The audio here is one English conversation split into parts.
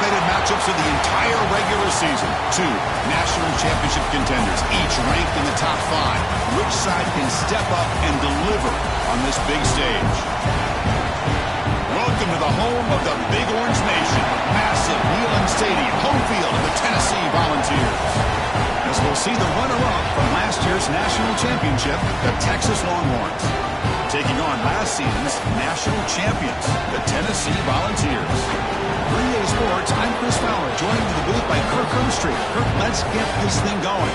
anticipated matchups of the entire regular season. Two national championship contenders, each ranked in the top 5. Which side can step up and deliver on this big stage? Welcome to the home of the Big Orange Nation. Massive Neyland Stadium, home field of the Tennessee Volunteers. As we'll see the runner-up from last year's national championship, the Texas Longhorns, taking on last season's national champions, the Tennessee Volunteers. For EA Sports, I'm Chris Fowler, joined in the booth by Kirk Herbstreit. Kirk, let's get this thing going.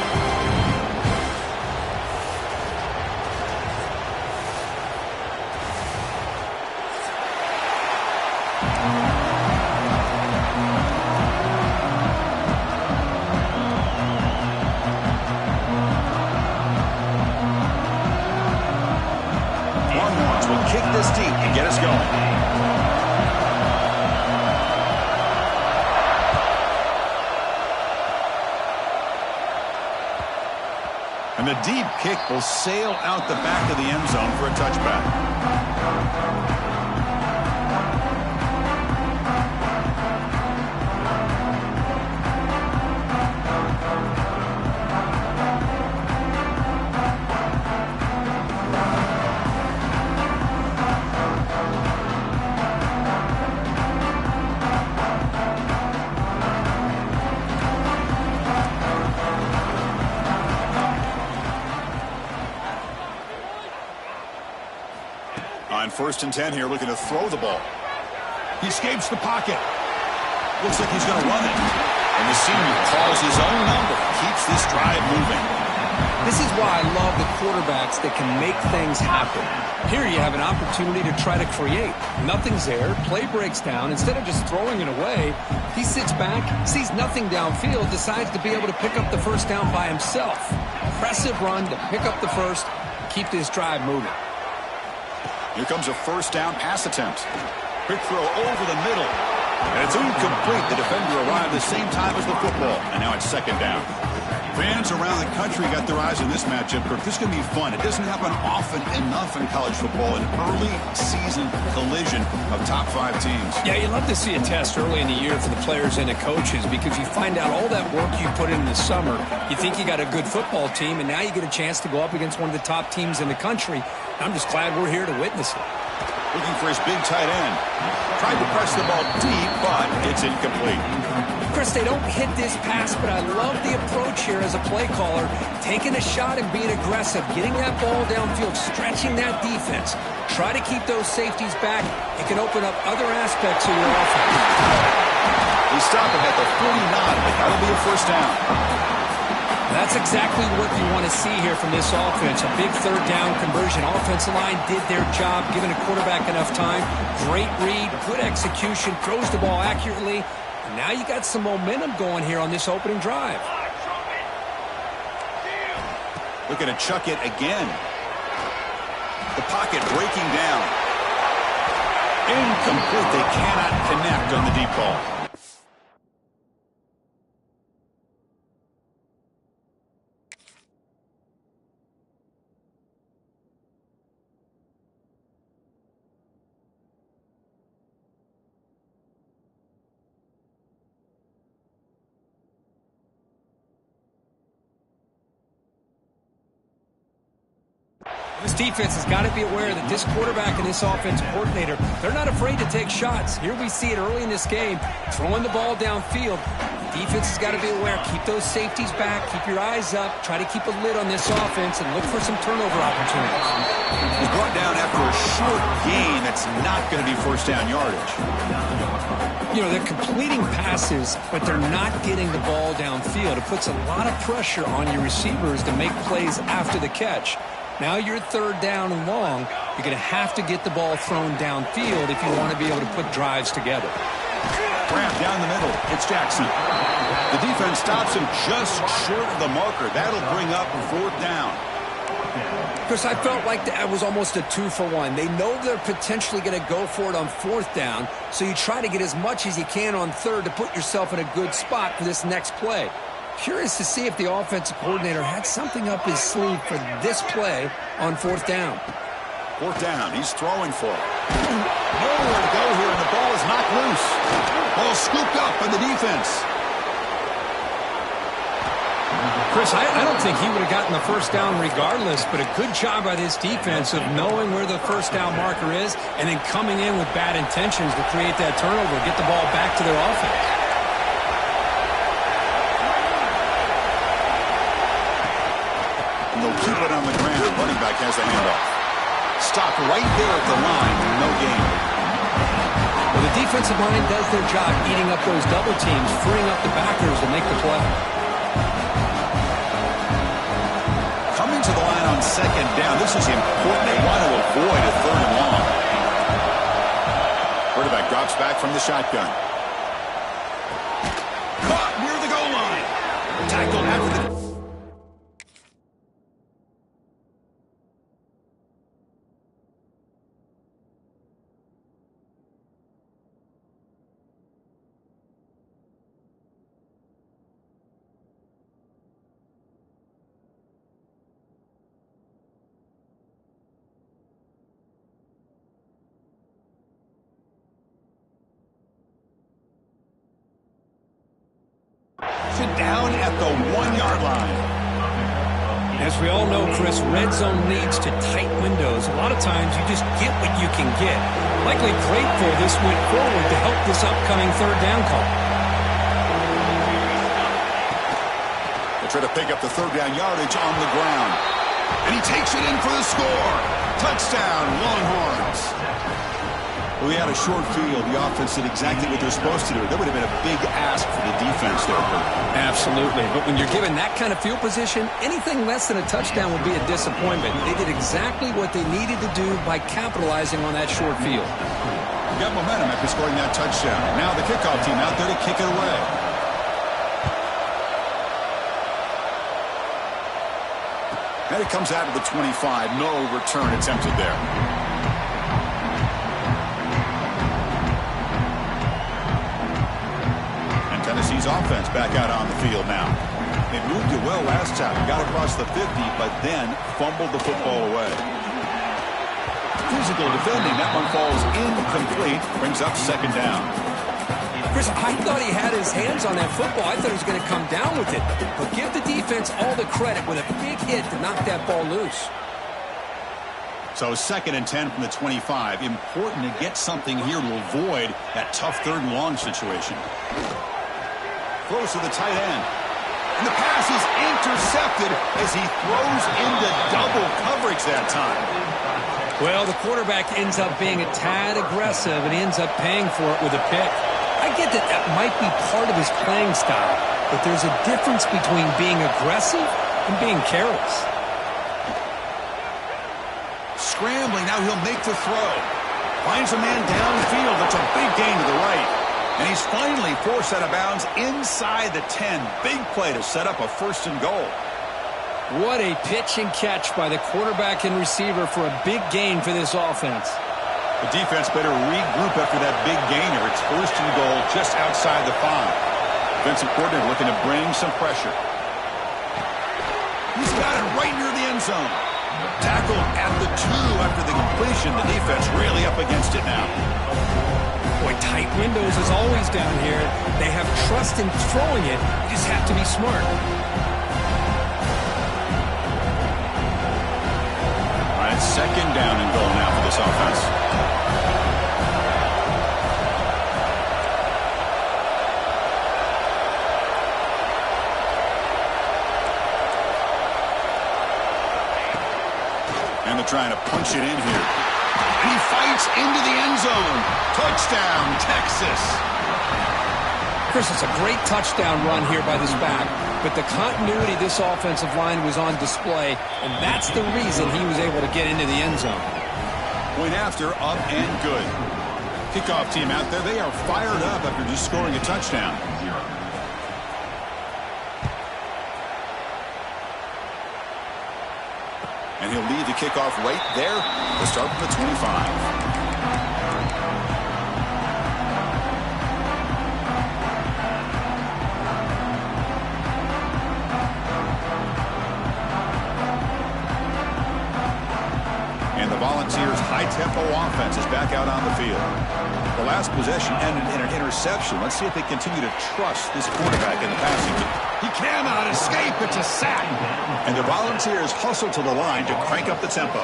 And the deep kick will sail out the back of the end zone for a touchback. On 1st and 10 here, looking to throw the ball. He escapes the pocket. Looks like he's going to run it. And the senior calls his own number, keeps this drive moving. This is why I love the quarterbacks that can make things happen. Here you have an opportunity to try to create. Nothing's there. Play breaks down. Instead of just throwing it away, he sits back, sees nothing downfield, decides to be able to pick up the first down by himself. Impressive run to pick up the first, keep this drive moving. Here comes a first down pass attempt. Quick throw over the middle. And it's incomplete. The defender arrived the same time as the football. And now it's 2nd down. Fans around the country got their eyes on this matchup. This is going to be fun. It doesn't happen often enough in college football. An early season collision of top 5 teams. Yeah, you love to see a test early in the year for the players and the coaches because you find out all that work you put in the summer. You think you got a good football team, and now you get a chance to go up against one of the top teams in the country. I'm just glad we're here to witness it. Looking for his big tight end. Tried to press the ball deep, but it's incomplete. Chris, they don't hit this pass, but I love the approach here as a play caller. Taking a shot and being aggressive, getting that ball downfield, stretching that defense. Try to keep those safeties back. It can open up other aspects of your offense. They stop it at the 49, but that'll be a first down. That's exactly what you want to see here from this offense. A big 3rd down conversion. Offensive line did their job, giving a quarterback enough time. Great read, good execution, throws the ball accurately. And now you got some momentum going here on this opening drive. Looking to chuck it again. The pocket breaking down. Incomplete. They cannot connect on the deep ball. This defense has got to be aware that this quarterback and this offensive coordinator, they're not afraid to take shots. Here we see it early in this game, throwing the ball downfield. The defense has got to be aware. Keep those safeties back. Keep your eyes up. Try to keep a lid on this offense and look for some turnover opportunities. He's brought down after a short gain that's not going to be first down yardage. You know, they're completing passes, but they're not getting the ball downfield. It puts a lot of pressure on your receivers to make plays after the catch. Now you're 3rd down and long. You're going to have to get the ball thrown downfield if you want to be able to put drives together. Grab down the middle. It's Jackson. The defense stops him just short of the marker. That'll bring up 4th down. Chris, I felt like that was almost a 2-for-1. They know they're potentially going to go for it on 4th down, so you try to get as much as you can on 3rd to put yourself in a good spot for this next play. Curious to see if the offensive coordinator had something up his sleeve for this play on 4th down. 4th down, he's throwing for it. Nowhere to go here, and the ball is knocked loose. Ball scooped up by the defense. Chris, I don't think he would have gotten the first down regardless, but a good job by this defense of knowing where the first down marker is and then coming in with bad intentions to create that turnover, get the ball back to their offense. And they'll keep it on the ground. Running back has the handoff. Stopped right there at the line. No gain. Well, the defensive line does their job eating up those double teams, freeing up the backers to make the play. Coming to the line on second down. This is important. They want to avoid a third and long. Quarterback drops back from the shotgun. Caught near the goal line. Tackled after the... down at the 1-yard line. As we all know, Chris, red zone leads to tight windows. A lot of times you just get what you can get. Likely grateful this went forward to help this upcoming third down call. They try to pick up the third down yardage on the ground. And he takes it in for the score. Touchdown, Longhorns. We had a short field. The offense did exactly what they're supposed to do. That would have been a big ask for the defense there, Kurt. Absolutely. But when you're given that kind of field position, anything less than a touchdown would be a disappointment. They did exactly what they needed to do by capitalizing on that short field. You got momentum after scoring that touchdown. Now the kickoff team out there to kick it away. And it comes out of the 25. No return attempted there. Tennessee's offense back out on the field now. They moved it well last time. Got across the 50, but then fumbled the football away. Physical defending. That one falls incomplete. Brings up second down. Chris, I thought he had his hands on that football. I thought he was going to come down with it. But give the defense all the credit with a big hit to knock that ball loose. So 2nd and 10 from the 25. Important to get something here to avoid that tough third and long situation. Throws to the tight end. And the pass is intercepted as he throws into double coverage that time. Well, the quarterback ends up being a tad aggressive, and he ends up paying for it with a pick. I get that that might be part of his playing style, but there's a difference between being aggressive and being careless. Scrambling, now he'll make the throw. Finds a man downfield. That's a big gain to the right. And he's finally forced out of bounds inside the 10. Big play to set up a 1st and goal. What a pitch and catch by the quarterback and receiver for a big gain for this offense. The defense better regroup after that big gainer. It's 1st and goal just outside the 5. Defensive coordinator looking to bring some pressure. He's got it right near the end zone. Tackled at the 2 after the completion. The defense really up against it now. Boy, tight windows is always down here. They have trust in throwing it. You just have to be smart. All right, 2nd down and goal now for this offense. And they're trying to punch it in here. And he fights into the end zone. Touchdown, Texas. Chris, it's a great touchdown run here by this back, but the continuity of this offensive line was on display, and that's the reason he was able to get into the end zone. Point after, up and good. Kickoff team out there, they are fired up after just scoring a touchdown. And he'll lead the kickoff right there to start from the 25. And the Volunteers' high-tempo offense is back out on the field. The last possession ended in an interception. Let's see if they continue to trust this quarterback in the passing game. He cannot escape. It's a sack. And the Volunteers hustle to the line to crank up the tempo.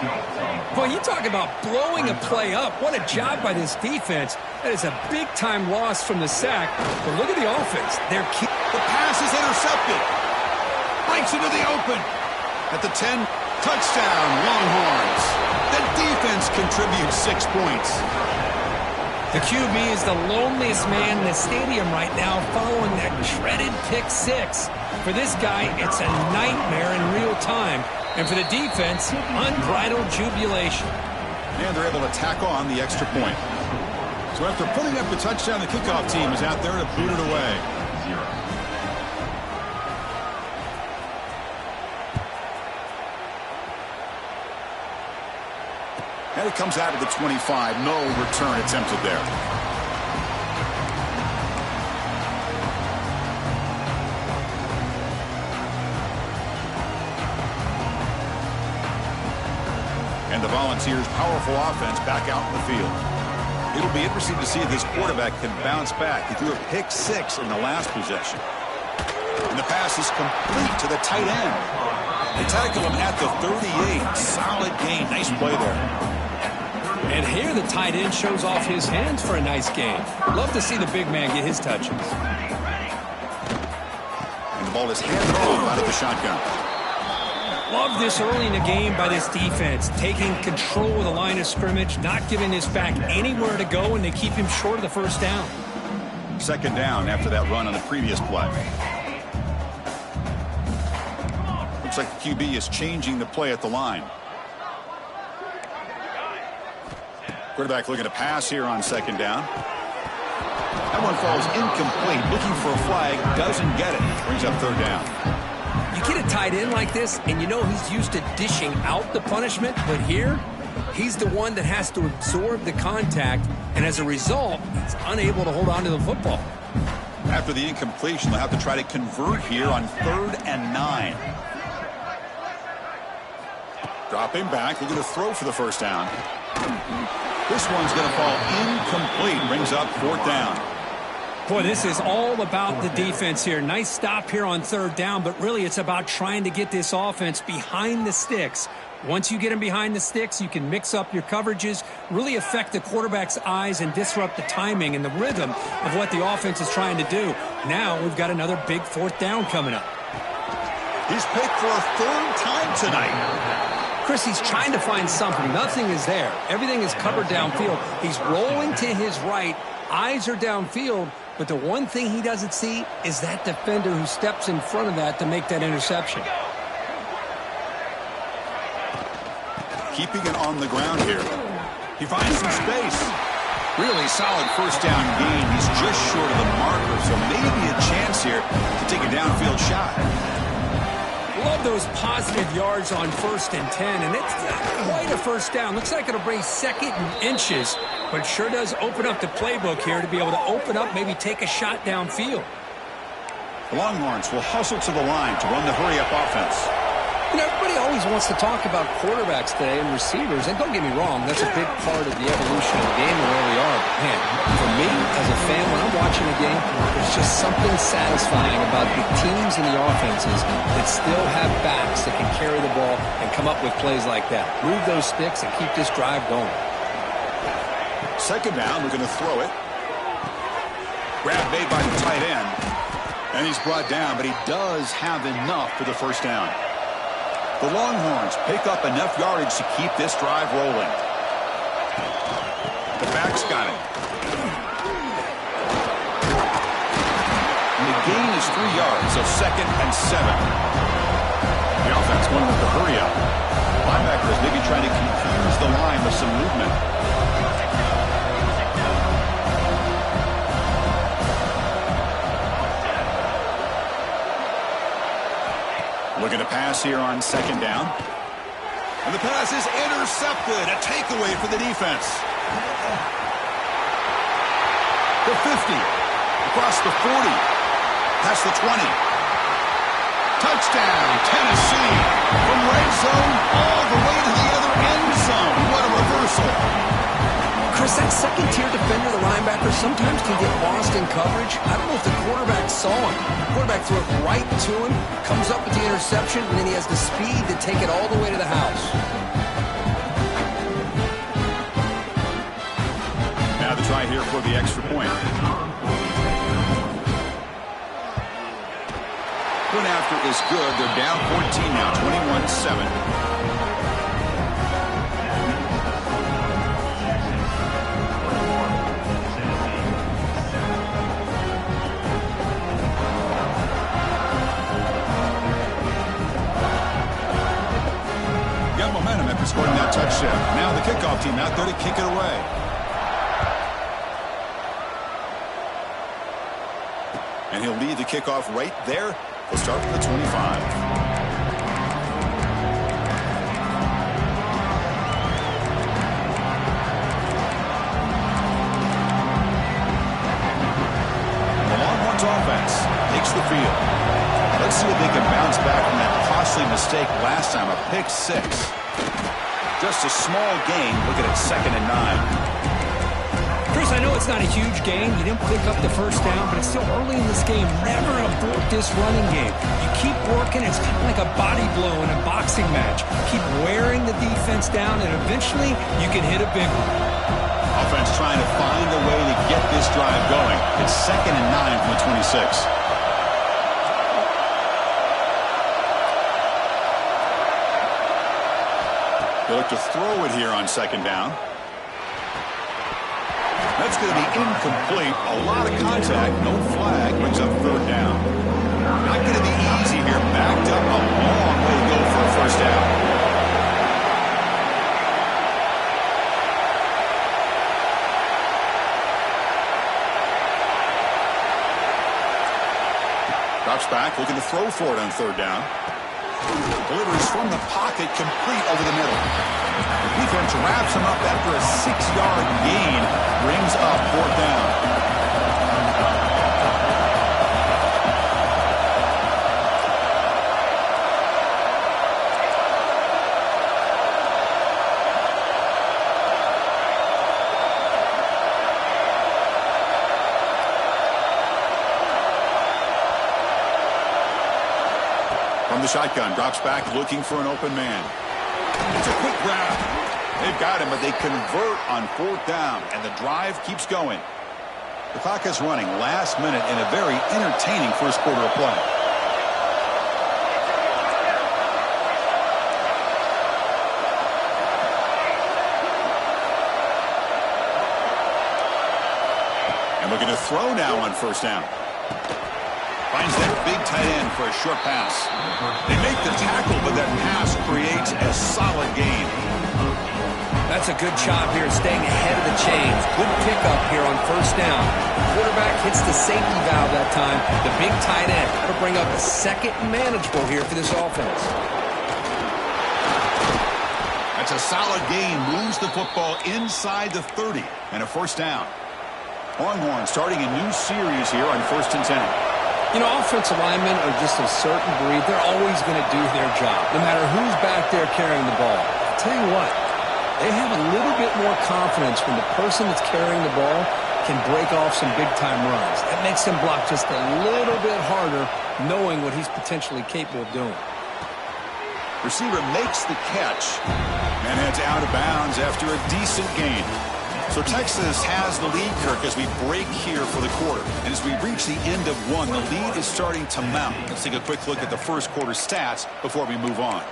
Boy, you talk about blowing a play up. What a job by this defense. That is a big-time loss from the sack. But look at the offense. The pass is intercepted. Breaks into the open. At the 10, touchdown, Longhorns. The defense contributes 6 points. The QB is the loneliest man in the stadium right now following that dreaded pick six. For this guy, it's a nightmare in real time. And for the defense, unbridled jubilation. And they're able to tack on the extra point. So after putting up the touchdown, the kickoff team is out there to boot it away. And it comes out of the 25. No return attempted there. And the Volunteers' powerful offense back out in the field. It'll be interesting to see if this quarterback can bounce back. He threw a pick six in the last possession. And the pass is complete to the tight end. They tackle him at the 38. Solid gain. Nice play there. And here the tight end shows off his hands for a nice game. Love to see the big man get his touches. And the ball is handed off out of the shotgun. Love this early in the game by this defense. Taking control of the line of scrimmage, not giving this back anywhere to go, and they keep him short of the first down. Second down after that run on the previous play. Looks like the QB is changing the play at the line. Quarterback looking to pass here on second down. That one falls incomplete. Looking for a flag. Doesn't get it. Brings up third down. You get a tight end like this, and you know he's used to dishing out the punishment, but here, he's the one that has to absorb the contact, and as a result, he's unable to hold on to the football. After the incompletion, they'll have to try to convert here on 3rd and 9. Dropping back, looking to throw for the first down. This one's going to fall incomplete. Brings up 4th down. Boy, this is all about the defense here. Nice stop here on 3rd down, but really it's about trying to get this offense behind the sticks. Once you get them behind the sticks, you can mix up your coverages, really affect the quarterback's eyes and disrupt the timing and the rhythm of what the offense is trying to do. Now we've got another big 4th down coming up. He's picked for a 3rd time tonight. Chris, he's trying to find something. Nothing is there. Everything is covered downfield. He's rolling to his right. Eyes are downfield. But the one thing he doesn't see is that defender who steps in front of that to make that interception. Keeping it on the ground here. He finds some space. Really solid first down gain. He's just short of the marker, so maybe a chance here to take a downfield shot. Love those positive yards on 1st and 10, and it's not quite a first down. Looks like it'll bring 2nd and inches, but sure does open up the playbook here to be able to open up, maybe take a shot downfield. The Longhorns will hustle to the line to run the hurry-up offense. You know, everybody always wants to talk about quarterbacks today and receivers, and don't get me wrong, that's a big part of the evolution of the game and where we are. Man, for me, as a fan, when I'm watching a game, there's just something satisfying about the teams and the offenses that still have backs that can carry the ball and come up with plays like that. Move those sticks and keep this drive going. Second down, we're going to throw it. Grab made by the tight end. And he's brought down, but he does have enough for the first down. The Longhorns pick up enough yardage to keep this drive rolling. The back's got it. And the gain is 3 yards, so 2nd and 7. The offense going with the hurry up. Linebackers maybe trying to confuse the line with some movement. Looking to pass here on 2nd down. And the pass is intercepted. A takeaway for the defense. The 50. Across the 40. Past the 20. Touchdown, Tennessee. From red zone all the way to the other end zone. What a reversal. Chris, that second-tier defender the linebacker blockers sometimes can get lost in coverage. I don't know if the quarterback saw him. The quarterback threw it right to him, comes up with the interception, and then he has the speed to take it all the way to the house. Now the try here for the extra point. Point after is good. They're down 14 now, 21-7. Scoring that touchdown. Now the kickoff team out there to kick it away. And he'll lead the kickoff right there. He'll start from the 25. The Longhorns offense takes the field. Let's see if they can bounce back from that costly mistake last time, a pick six. Just a small gain. Looking at 2nd and 9. Chris, I know it's not a huge gain. You didn't pick up the first down, but it's still early in this game. Never abort this running game. You keep working. It's kind of like a body blow in a boxing match. Keep wearing the defense down, and eventually you can hit a big one. Offense trying to find a way to get this drive going. It's 2nd and 9 from the 26. They look to throw it here on 2nd down. That's going to be incomplete. A lot of contact. No flag. Brings up 3rd down. Not going to be easy here. Backed up a long way to go for a first down. Drops back. Looking to throw for it on 3rd down. Delivers from the pocket, complete over the middle. The defense wraps him up after a 6-yard gain. Brings up 4th down. From the shotgun, drops back, looking for an open man. It's a quick grab. They've got him, but they convert on 4th down, and the drive keeps going. The clock is running last minute in a very entertaining first quarter of play. And looking to throw now on 1st down. Finds that big tight end for a short pass. They make the tackle, but that pass creates a solid gain. That's a good job here, staying ahead of the chains. Good pickup here on 1st down. The quarterback hits the safety valve that time. The big tight end. That'll bring up a 2nd and manageable here for this offense. That's a solid gain. Moves the football inside the 30 and a 1st down. Longhorns starting a new series here on 1st and 10. You know, offensive linemen are just a certain breed. They're always going to do their job, no matter who's back there carrying the ball. I'll tell you what, they have a little bit more confidence when the person that's carrying the ball can break off some big-time runs. That makes them block just a little bit harder, knowing what he's potentially capable of doing. Receiver makes the catch and heads out of bounds after a decent gain. So Texas has the lead, Kirk, as we break here for the quarter. And as we reach the end of one, the lead is starting to mount. Let's take a quick look at the first quarter stats before we move on.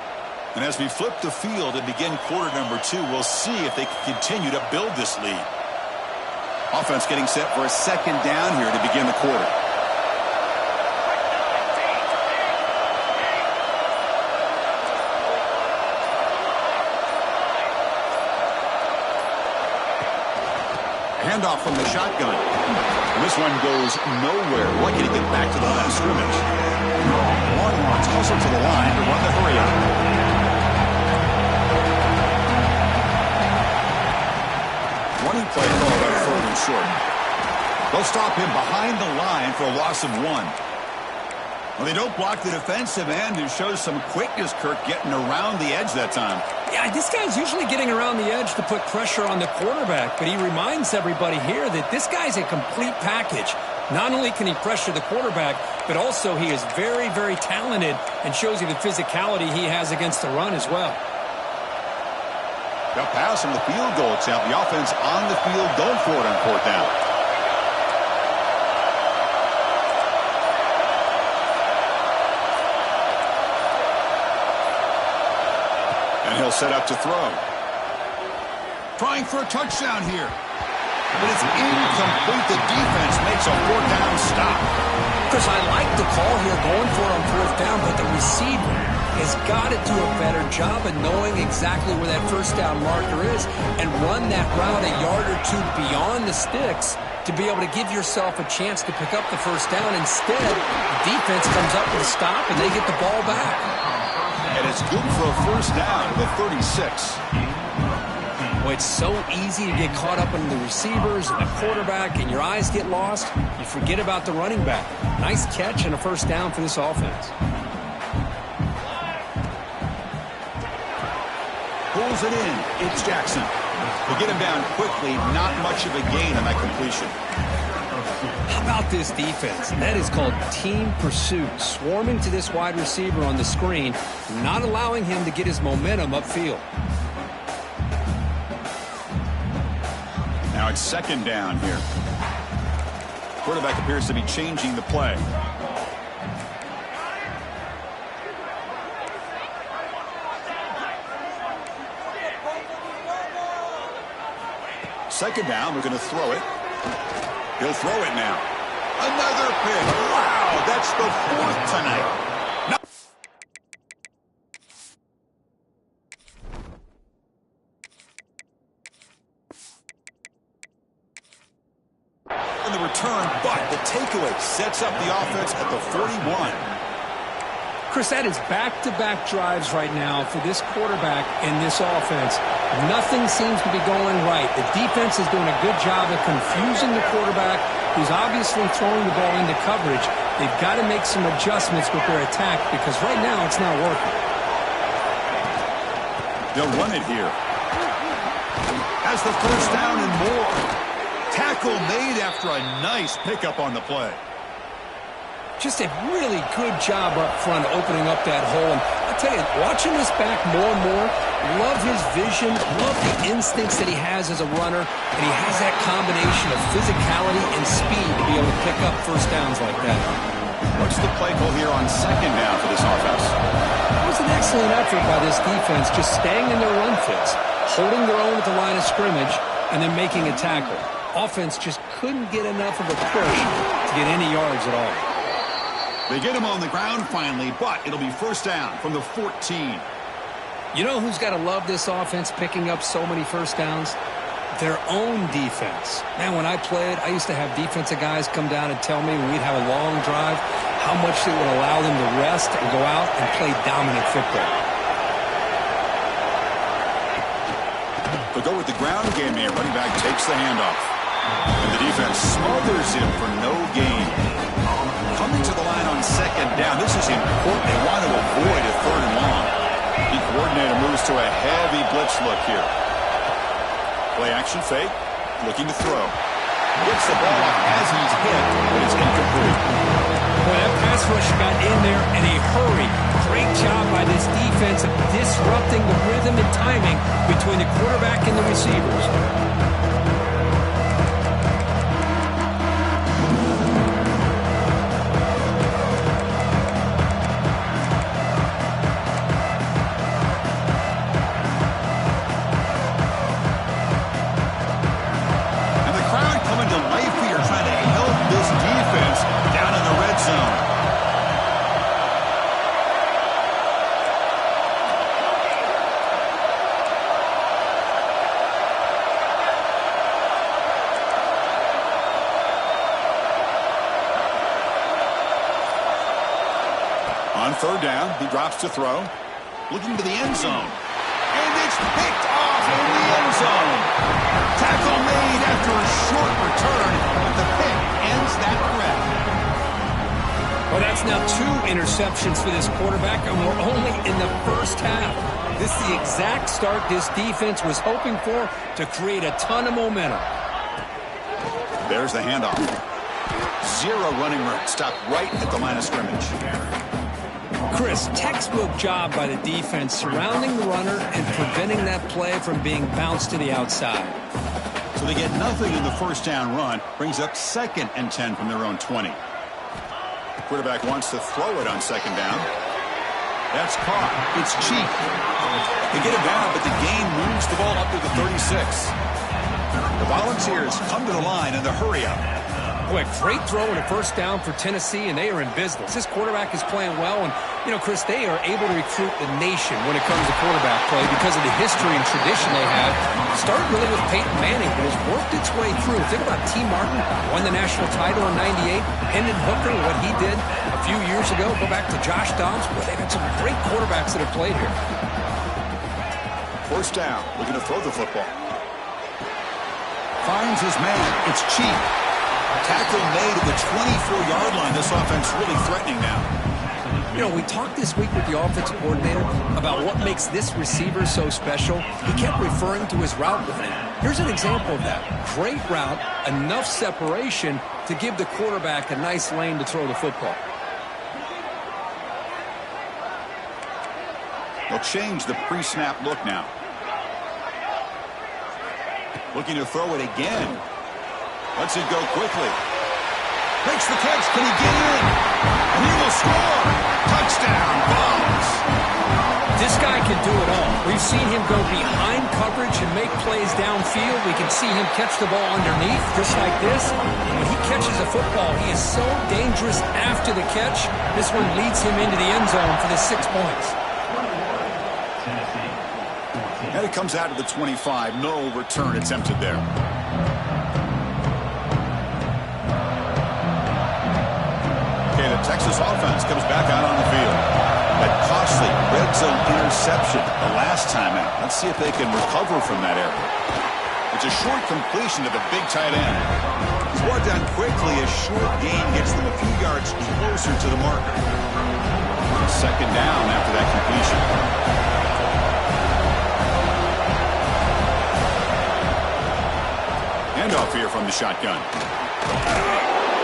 And as we flip the field and begin quarter number 2, we'll see if they can continue to build this lead. Offense getting set for a 2nd down here to begin the quarter. Handoff from the shotgun. And this one goes nowhere. Lucky to get back to the line of scrimmage. Longhorns hustle to the line to run the hurry up. Running play called out 3rd and short. They'll stop him behind the line for a loss of 1. Well, they don't block the defensive end, who shows some quickness, Kirk, getting around the edge that time. Yeah, this guy's usually getting around the edge to put pressure on the quarterback, but he reminds everybody here that this guy's a complete package. Not only can he pressure the quarterback, but also he is very, very talented and shows you the physicality he has against the run as well. Got pass from the field goal attempt. The offense on the field going for it on fourth down. And he'll set up to throw. Trying for a touchdown here. But it's incomplete. The defense makes a fourth down stop. Chris, I like the call here going for it on fourth down, but the receiver has got to do a better job of knowing exactly where that first down marker is and run that route a yard or two beyond the sticks to be able to give yourself a chance to pick up the first down. Instead, the defense comes up with a stop and they get the ball back. And it's good for a first down at the 36. Well, it's so easy to get caught up in the receivers and the quarterback, and your eyes get lost. You forget about the running back. Nice catch and a first down for this offense. Pulls it in. It's Jackson. We'll get him down quickly. Not much of a gain on that completion. How about this defense? That is called team pursuit. Swarming to this wide receiver on the screen, not allowing him to get his momentum upfield. Now it's second down here. Quarterback appears to be changing the play. Second down, we're going to throw it. He'll throw it now. Another pick. Wow, that's the fourth tonight. The return, but the takeaway sets up the offense at the 41. Chris, that is back-to-back drives right now for this quarterback and this offense. Nothing seems to be going right. The defense is doing a good job of confusing the quarterback, who's obviously throwing the ball into coverage. They've got to make some adjustments with their attack because right now it's not working. They'll run it here. Has the first down and more. Tackle made after a nice pickup on the play. Just a really good job up front opening up that hole. And I'll tell you, watching this back more and more, love his vision, love the instincts that he has as a runner, and he has that combination of physicality and speed to be able to pick up first downs like that. What's the play call here on second down for this offense? It was an excellent effort by this defense, just staying in their run fits, holding their own at the line of scrimmage, and then making a tackle. Offense just couldn't get enough of a push to get any yards at all. They get him on the ground finally, but it'll be first down from the 14. You know who's got to love this offense picking up so many first downs? Their own defense. Man, when I played, I used to have defensive guys come down and tell me when we'd have a long drive how much it would allow them to rest and go out and play dominant football. They'll go with the ground game here. Running back takes the handoff. And the defense smothers him for no gain. Coming to the line on second down. This is important. They want to avoid a third and long. The coordinator moves to a heavy blitz look here. Play action fake. Looking to throw. Gets the ball off as he's hit, but it's incomplete. Boy, that pass rush got in there in a hurry. Great job by this defense of disrupting the rhythm and timing between the quarterback and the receivers. On third down, he drops to throw. Looking to the end zone. And it's picked off in the end zone. Tackle made after a short return, but the pick ends that threat. Well, that's now 2 interceptions for this quarterback, and we're only in the first half. This is the exact start this defense was hoping for to create a ton of momentum. There's the handoff. 0 running room. Stopped right at the line of scrimmage. Chris, textbook job by the defense surrounding the runner and preventing that play from being bounced to the outside. So they get nothing in the first down run. Brings up 2nd and 10 from their own 20. The quarterback wants to throw it on 2nd down. That's caught. It's cheap. They get it down, but the gain moves the ball up to the 36. The Volunteers come to the line in the hurry-up. Boy, great throw and a first down for Tennessee, and they are in business. This quarterback is playing well, and, you know, Chris, they are able to recruit the nation when it comes to quarterback play because of the history and tradition they have. Started really with Peyton Manning, but has worked its way through. Think about T. Martin, won the national title in '98. Hendon Hooker, what he did a few years ago. Go back to Josh Dobbs. Boy, they've had some great quarterbacks that have played here. First down. Looking to throw the football. Finds his man. It's cheap. Tackle made at the 24-yard line. This offense really threatening now. You know, we talked this week with the offensive coordinator about what makes this receiver so special. He kept referring to his route running. Here's an example of that. Great route, enough separation to give the quarterback a nice lane to throw the football. They'll change the pre-snap look now. Looking to throw it again. Lets it go quickly. Makes the catch. Can he get in? And he will score. Touchdown, Bonds. This guy can do it all. We've seen him go behind coverage and make plays downfield. We can see him catch the ball underneath, just like this. When he catches a football, he is so dangerous after the catch. This one leads him into the end zone for the 6 points. And it comes out of the 25. No return attempted there. Okay, the Texas offense comes back out on the field. That costly red zone interception the last time out. Let's see if they can recover from that error. It's a short completion to the big tight end. He's brought down quickly. A short gain gets them a few yards closer to the marker. 2nd down after that completion. Handoff here from the shotgun.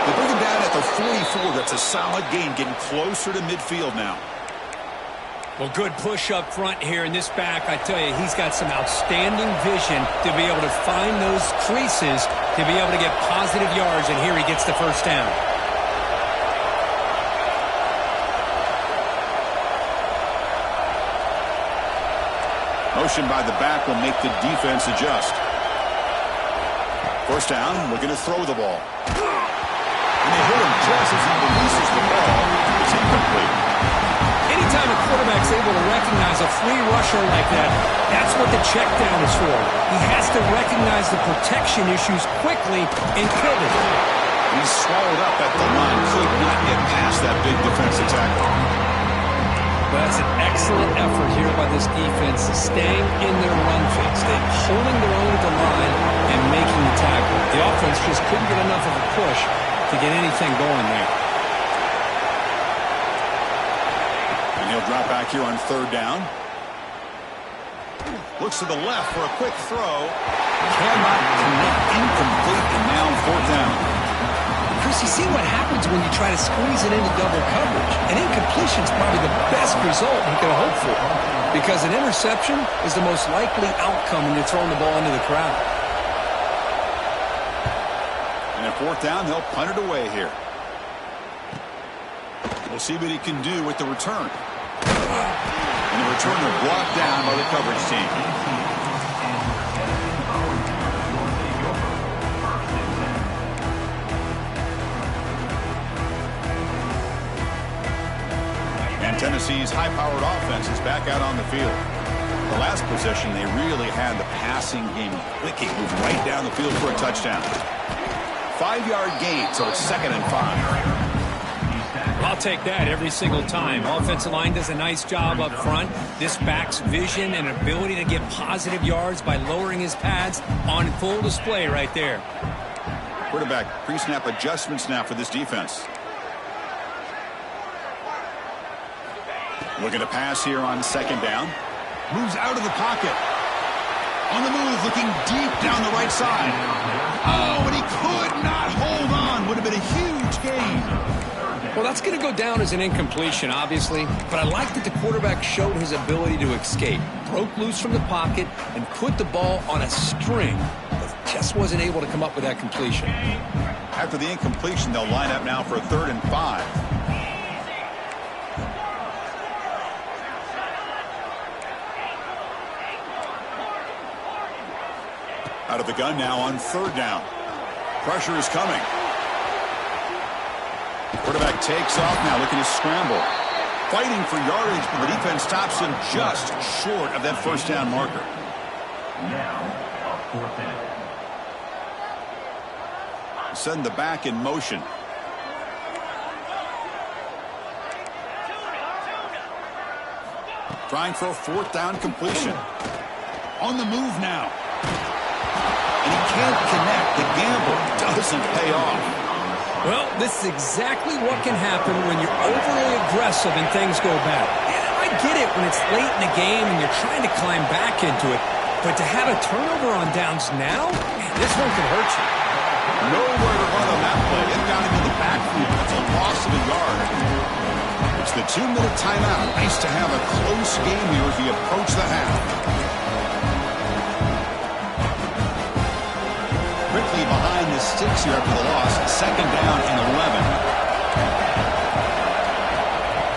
They bring him down at the 44. That's a solid gain, getting closer to midfield now. Well, good push up front here in this back. I tell you, he's got some outstanding vision to be able to find those creases, to be able to get positive yards, and here he gets the first down. Motion by the back will make the defense adjust. First down, looking to throw the ball. And they hit him just as he releases the ball. It's incomplete. Anytime a quarterback's able to recognize a free rusher like that, that's what the check down is for. He has to recognize the protection issues quickly and pivot. He's swallowed up at the line. Could not get past that big defensive tackle. But that's an excellent effort here by this defense, staying in their run fix, holding their own at the line and making the tackle. The offense just couldn't get enough of a push to get anything going there. And he'll drop back here on 3rd down. Looks to the left for a quick throw. Cannot connect, incomplete, and now 4th down. Chris, you see what happens when you try to squeeze it into double coverage. An incompletion is probably the best result you can hope for, because an interception is the most likely outcome when you're throwing the ball into the crowd. And at 4th down, they'll punt it away here. We'll see what he can do with the return. And the return is blocked down by the coverage team. Tennessee's high-powered offense is back out on the field. The last possession, they really had the passing game clicking, moved right down the field for a touchdown. 5-yard gain, so it's 2nd and 5. I'll take that every single time. Offensive line does a nice job up front. This back's vision and ability to get positive yards by lowering his pads on full display right there. Quarterback pre-snap adjustments now for this defense. Looking to pass here on second down. Moves out of the pocket. On the move, looking deep down the right side. Oh, and he could not hold on. Would have been a huge gain. Well, that's going to go down as an incompletion, obviously, but I like that the quarterback showed his ability to escape, broke loose from the pocket, and put the ball on a string, but just wasn't able to come up with that completion. After the incompletion, they'll line up now for a 3rd and 5. Out of the gun now on 3rd down. Pressure is coming. Quarterback takes off now, looking to scramble. Fighting for yardage, but the defense stops him just short of that 1st down marker. Now, a 4th down. Send the back in motion. Trying for a 4th down completion. On the move now. And he can't connect. The gamble doesn't pay off. Well, this is exactly what can happen when you're overly aggressive and things go bad. And I get it when it's late in the game and you're trying to climb back into it. But to have a turnover on downs now, man, this one could hurt you. Nowhere to run on that play. It got him in the backfield. It's a loss of a yard. It's the 2-minute timeout. Nice to have a close game here as we approach the half. Quickly behind the sticks here after the loss. 2nd down and 11.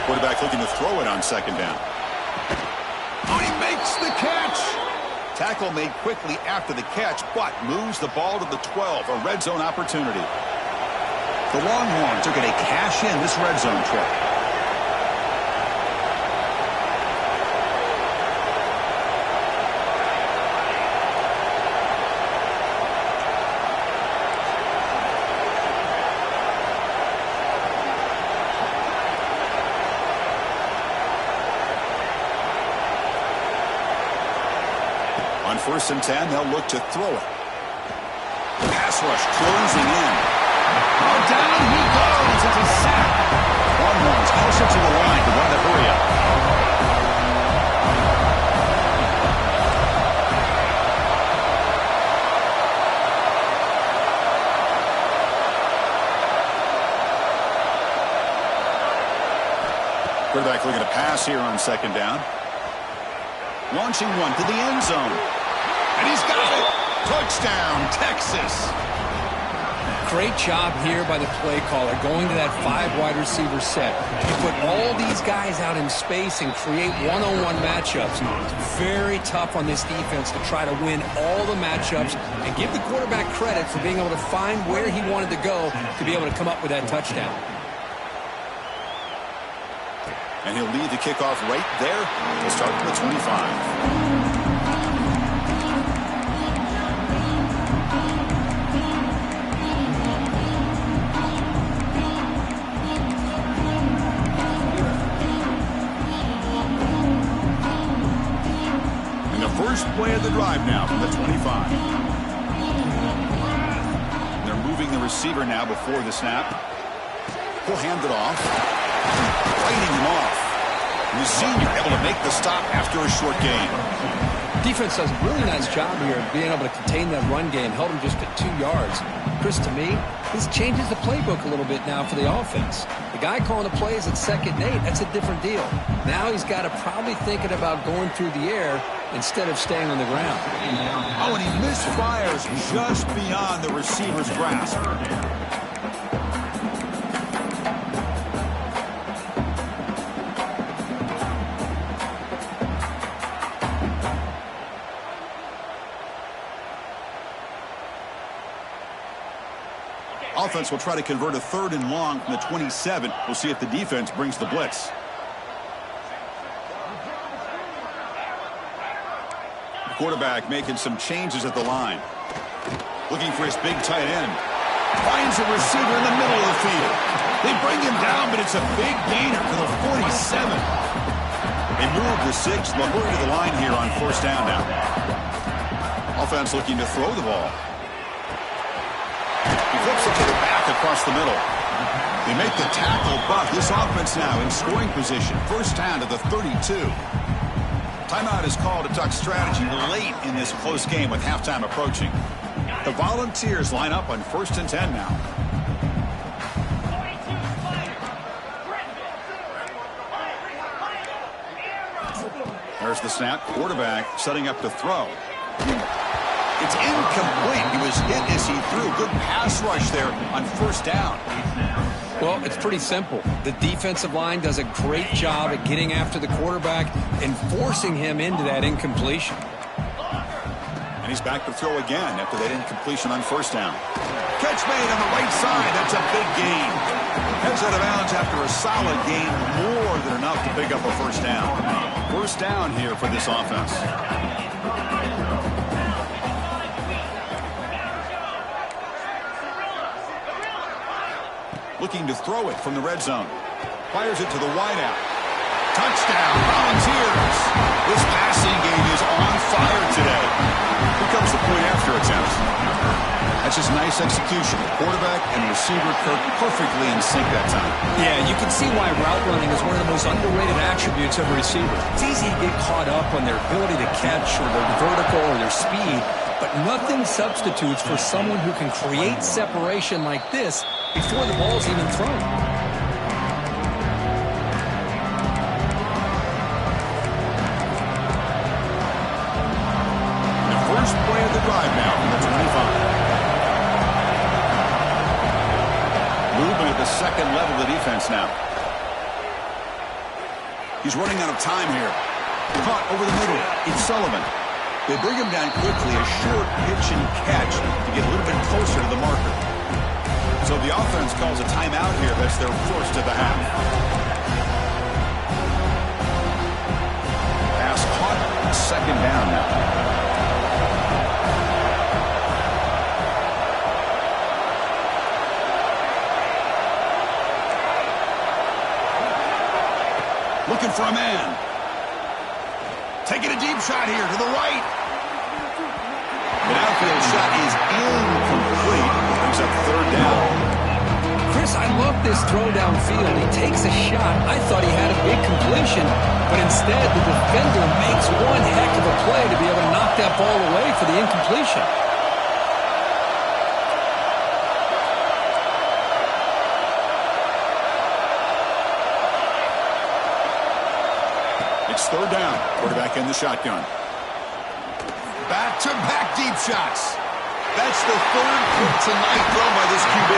Quarterback looking to throw it on 2nd down. Oh, he makes the catch. Tackle made quickly after the catch, but moves the ball to the 12. A red zone opportunity. The Longhorns are going to cash in this red zone trip. On 1st and 10, they'll look to throw it. Pass rush closing in. Oh, down he goes. It's a sack. Longhorns closer to the line to run the hurry-up. Quarterback looking to pass here on 2nd down. Launching one to the end zone. And he's got it. Touchdown, Texas. Great job here by the play caller, going to that 5 wide receiver set. You put all these guys out in space and create one-on-one matchups. It's very tough on this defense to try to win all the matchups and give the quarterback credit for being able to find where he wanted to go to be able to come up with that touchdown. And he'll lead the kickoff right there to start from the 25. And the first play of the drive now from the 25. They're moving the receiver now before the snap. He'll hand it off. Fighting him off. And the senior able to make the stop after a short gain. Defense does a really nice job here of being able to contain that run game, held him just at 2 yards. Chris, to me, this changes the playbook a little bit now for the offense. The guy calling the plays at 2nd and 8, that's a different deal. Now he's got to probably thinking about going through the air instead of staying on the ground. Oh, and he misfires just beyond the receiver's grasp. Offense will try to convert a 3rd and long from the 27. We'll see if the defense brings the blitz. The quarterback making some changes at the line. Looking for his big tight end. Finds a receiver in the middle of the field. They bring him down, but it's a big gainer to the 47. They move the 6. They'll hurry to the line here on 1st down now. Offense looking to throw the ball. He flips it to the back across the middle. They make the tackle, but this offense now in scoring position. First down to the 32. Timeout is called to talk strategy late in this close game with halftime approaching. The Volunteers line up on 1st and 10 now. There's the snap. Quarterback setting up to throw. It's incomplete. He was hit as he threw. Good pass rush there on 1st down. Well, it's pretty simple. The defensive line does a great job at getting after the quarterback and forcing him into that incompletion. And he's back to throw again after that incompletion on 1st down. Catch made on the right side. That's a big gain. Heads out of bounds after a solid gain. More than enough to pick up a 1st down. 1st down here for this offense. Looking to throw it from the red zone. Fires it to the wideout. Touchdown, Volunteers. This passing game is on fire today. Here comes the point after attempt. That's just nice execution. The quarterback and receiver Kirk perfectly in sync that time. Yeah, you can see why route running is one of the most underrated attributes of a receiver. It's easy to get caught up on their ability to catch or their vertical or their speed, but nothing substitutes for someone who can create separation like this before the ball's even thrown. The first play of the drive now from the 25. Movement at the second level of the defense now. He's running out of time here. Caught over the middle. It's Sullivan. They bring him down quickly. A short pitch and catch to get a little bit closer to the marker. So the offense calls a timeout here. That's their first of the half. Pass caught. 2nd down now. Looking for a man. Taking a deep shot here to the right. The outfield shot is incomplete. Brings up 3rd down. Chris, I love this throw downfield. He takes a shot. I thought he had a big completion, but instead the defender makes one heck of a play to be able to knock that ball away for the incompletion. It's 3rd down. Quarterback in the shotgun. Back-to-back deep shots. That's the 3rd pick tonight thrown by this QB.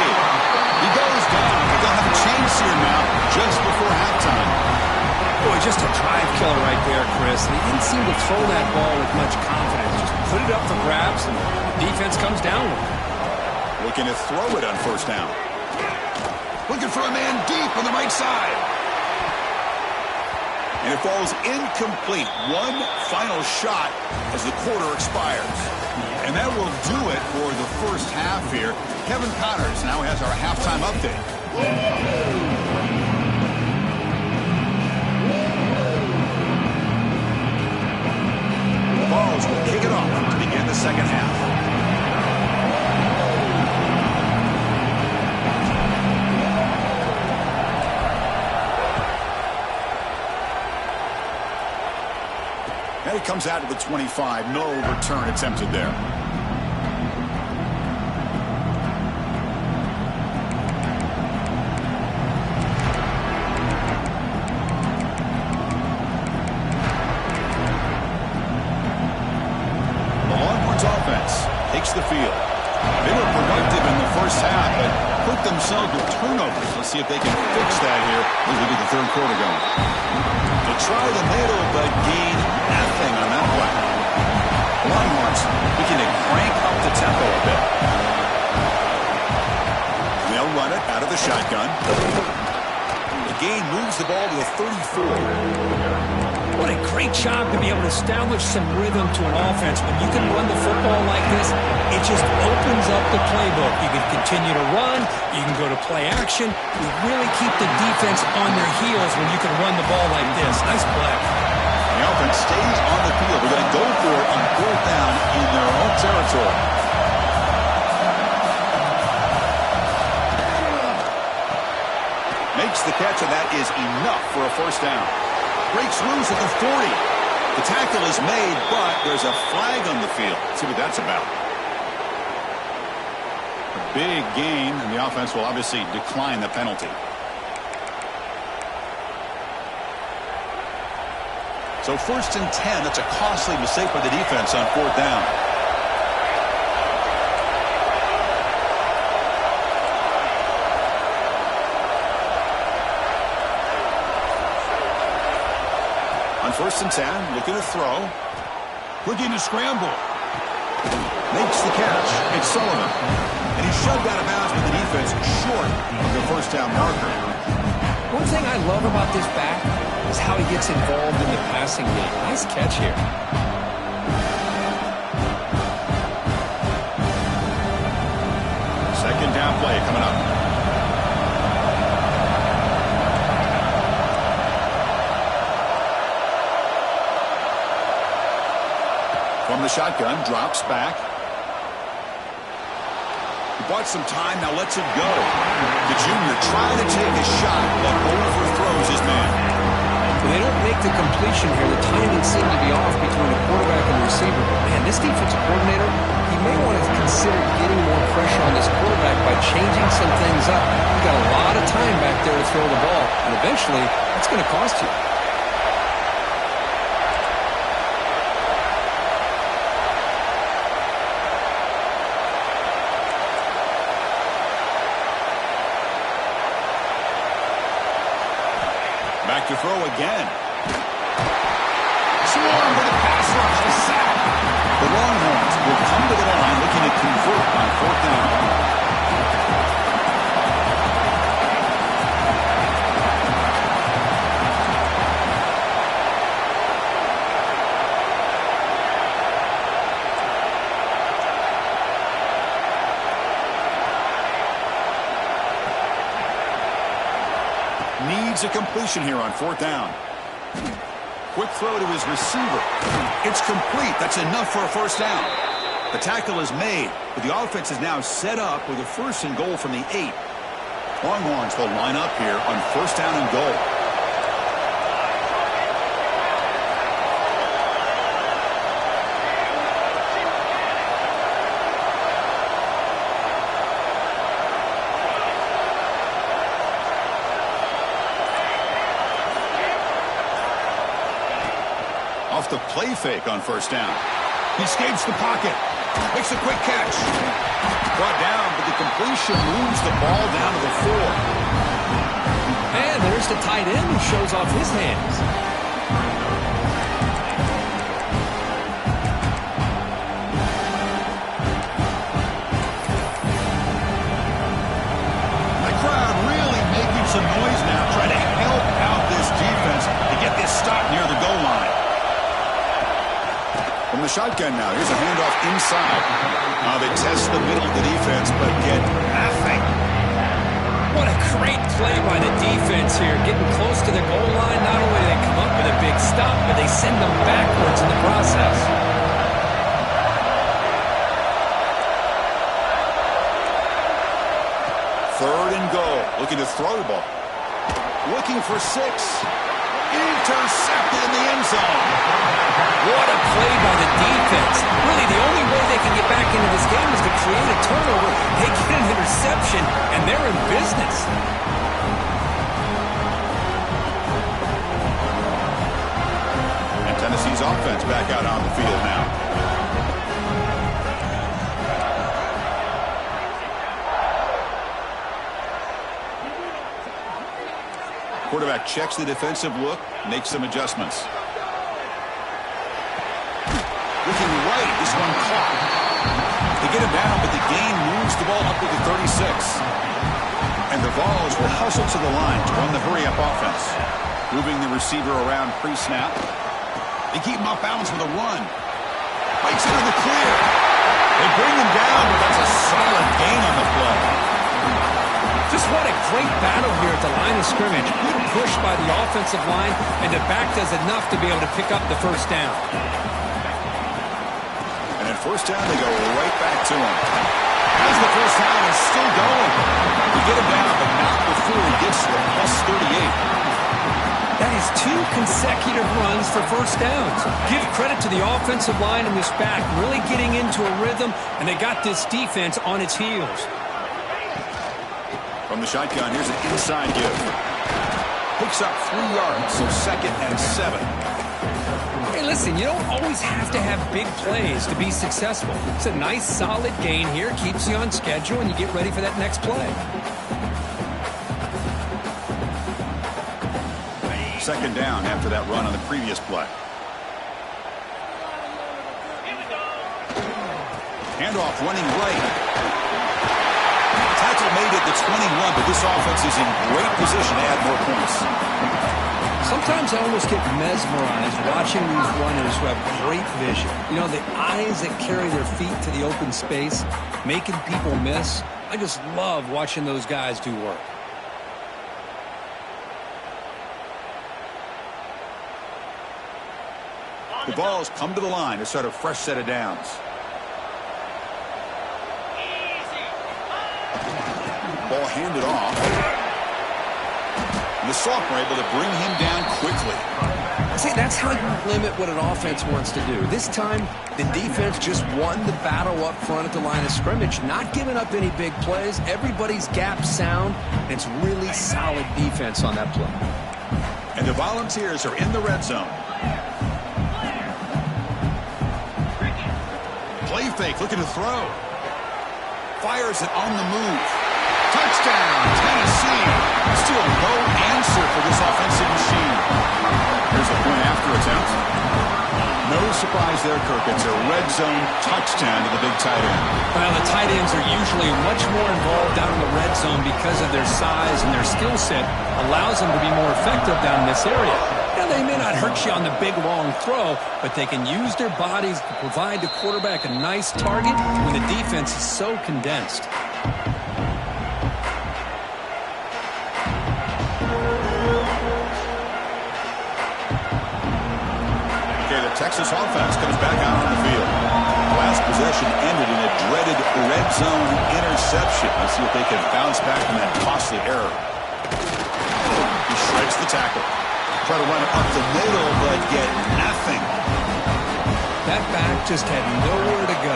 He goes down, but they'll have a chance here now just before halftime. Boy, just a drive killer right there, Chris. And he didn't seem to throw that ball with much confidence. Just put it up for grabs, and the defense comes down with it. Looking to throw it on 1st down. Looking for a man deep on the right side. And it falls incomplete. One final shot as the quarter expires. And that will do it for the first half here. Kevin Connors now has our halftime update. The Vols will kick it off to begin the second half. And he comes out to the 25. No return attempted there. The Longhorns offense takes the field. They were productive in the first half, but put themselves with turnovers. Let's see if they can fix that here as we get the 3rd quarter going. To try the middle, but gain nothing on that play. Longhorns looking to crank up the tempo a bit. They'll run it out of the shotgun. The gain moves the ball to the 34. What a great job to be able to establish some rhythm to an offense. When you can run the football like this, it just opens up the playbook. You can continue to run. You can go to play action. You really keep the defense on their heels when you can run the ball like this. Nice play. The offense stays on the field. They're going to go for it on 4th down in their own territory. is enough for a first down. Breaks loose at the 40. The tackle is made, but there's a flag on the field. Let's see what that's about. A big gain, and the offense will obviously decline the penalty. So 1st and 10, that's a costly mistake by the defense on 4th down. On 1st and 10, looking to throw. Looking to scramble. Makes the catch. It's Sullivan. And he's shoved out of bounds with the defense short of the first down marker. One thing I love about this back is how he gets involved in the passing game. Nice catch here. Second down play coming up. From the shotgun, drops back. He bought some time, now lets it go. The junior trying to take a shot, but overthrows his man. When they don't make the completion here, the timing seemed to be off between the quarterback and the receiver. Man, this defensive coordinator, he may want to consider getting more pressure on this quarterback by changing some things up. You've got a lot of time back there to throw the ball, and eventually, that's going to cost you. Back to throw again. Swarm with a pass rush. A sack. The Longhorns will come to the line looking to convert on 4th down. Needs a completion here on 4th down. Quick throw to his receiver. It's complete. That's enough for a first down. The tackle is made, but the offense is now set up with a 1st and goal from the 8. Longhorns will line up here on 1st down and goal. Off the play fake on 1st down. He escapes the pocket. Makes a quick catch. Brought down, but the completion moves the ball down to the 4. And there's the tight end who shows off his hands. The crowd really making some noise now, trying to help out this defense to get this stop near the goal line. From the shotgun now, here's a handoff inside. They test the middle of the defense, but get nothing. What a great play by the defense here. Getting close to the goal line, not only do they come up with a big stop, but they send them backwards in the process. Third and goal. Looking to throw the ball. Looking for 6. Intercepted in the end zone. What a play by the defense. Really, the only way they can get back into this game is to create a turnover. They get an interception, and they're in business. And Tennessee's offense back out on the field now. Quarterback checks the defensive look, makes some adjustments. Looking right, this one caught. They get him down, but the gain moves the ball up to the 36. And the Vols will hustle to the line to run the hurry-up offense. Moving the receiver around pre-snap. They keep him off balance with a run. Breaks into the clear. They bring him down, but that's a solid gain on the play. Just what a great battle here at the line of scrimmage. Good push by the offensive line, and the back does enough to be able to pick up the first down. And at first down, they go right back to him. As the first down is still going. They get him down, but not before he gets to the +38. That is 2 consecutive runs for first downs. Give credit to the offensive line in this back, really getting into a rhythm, and they got this defense on its heels. From the shotgun, here's an inside give. Picks up 3 yards, so 2nd and 7. Hey, listen, you don't always have to have big plays to be successful. It's a nice, solid gain here, keeps you on schedule, and you get ready for that next play. 2nd down after that run on the previous play. Handoff running right. Tackle made at the 21, but this offense is in great position to add more points. Sometimes I almost get mesmerized watching these runners who have great vision. You know, the eyes that carry their feet to the open space, making people miss. I just love watching those guys do work. The ball's come to the line to start a fresh set of downs. Ball handed off. And the sophomore able to bring him down quickly. See, that's how you limit what an offense wants to do. This time, the defense just won the battle up front at the line of scrimmage, not giving up any big plays. Everybody's gap sound, and it's really solid defense on that play. And the Volunteers are in the red zone. Play fake, looking to throw. Fires it on the move. Touchdown, Tennessee. Still no answer for this offensive machine. Here's a point after attempt. No surprise there, Kirk. It's a red zone touchdown to the big tight end. Well, the tight ends are usually much more involved down in the red zone because of their size, and their skill set allows them to be more effective down in this area. Now, they may not hurt you on the big, long throw, but they can use their bodies to provide the quarterback a nice target when the defense is so condensed. Texas offense comes back out on the field. Last possession ended in a dreaded red zone interception. Let's see if they can bounce back from that costly error. He shreds the tackle. Try to run it up the middle, but get nothing. That back just had nowhere to go.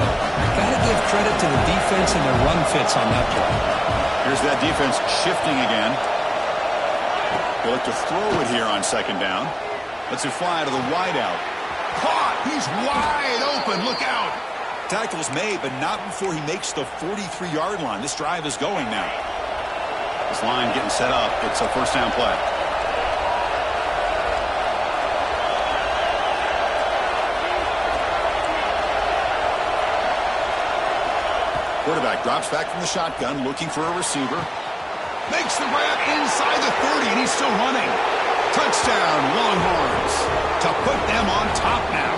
Got to give credit to the defense and their run fits on that play. Here's that defense shifting again. They look to throw it here on 2nd down. Lets it fly to the wideout. Caught! He's wide open. Look out! Tackle's made, but not before he makes the 43-yard line. This drive is going now. This line getting set up. It's a 1st down play. Quarterback drops back from the shotgun, looking for a receiver. Makes the grab inside the 30, and he's still running. Touchdown, Longhorns. To put them on top now.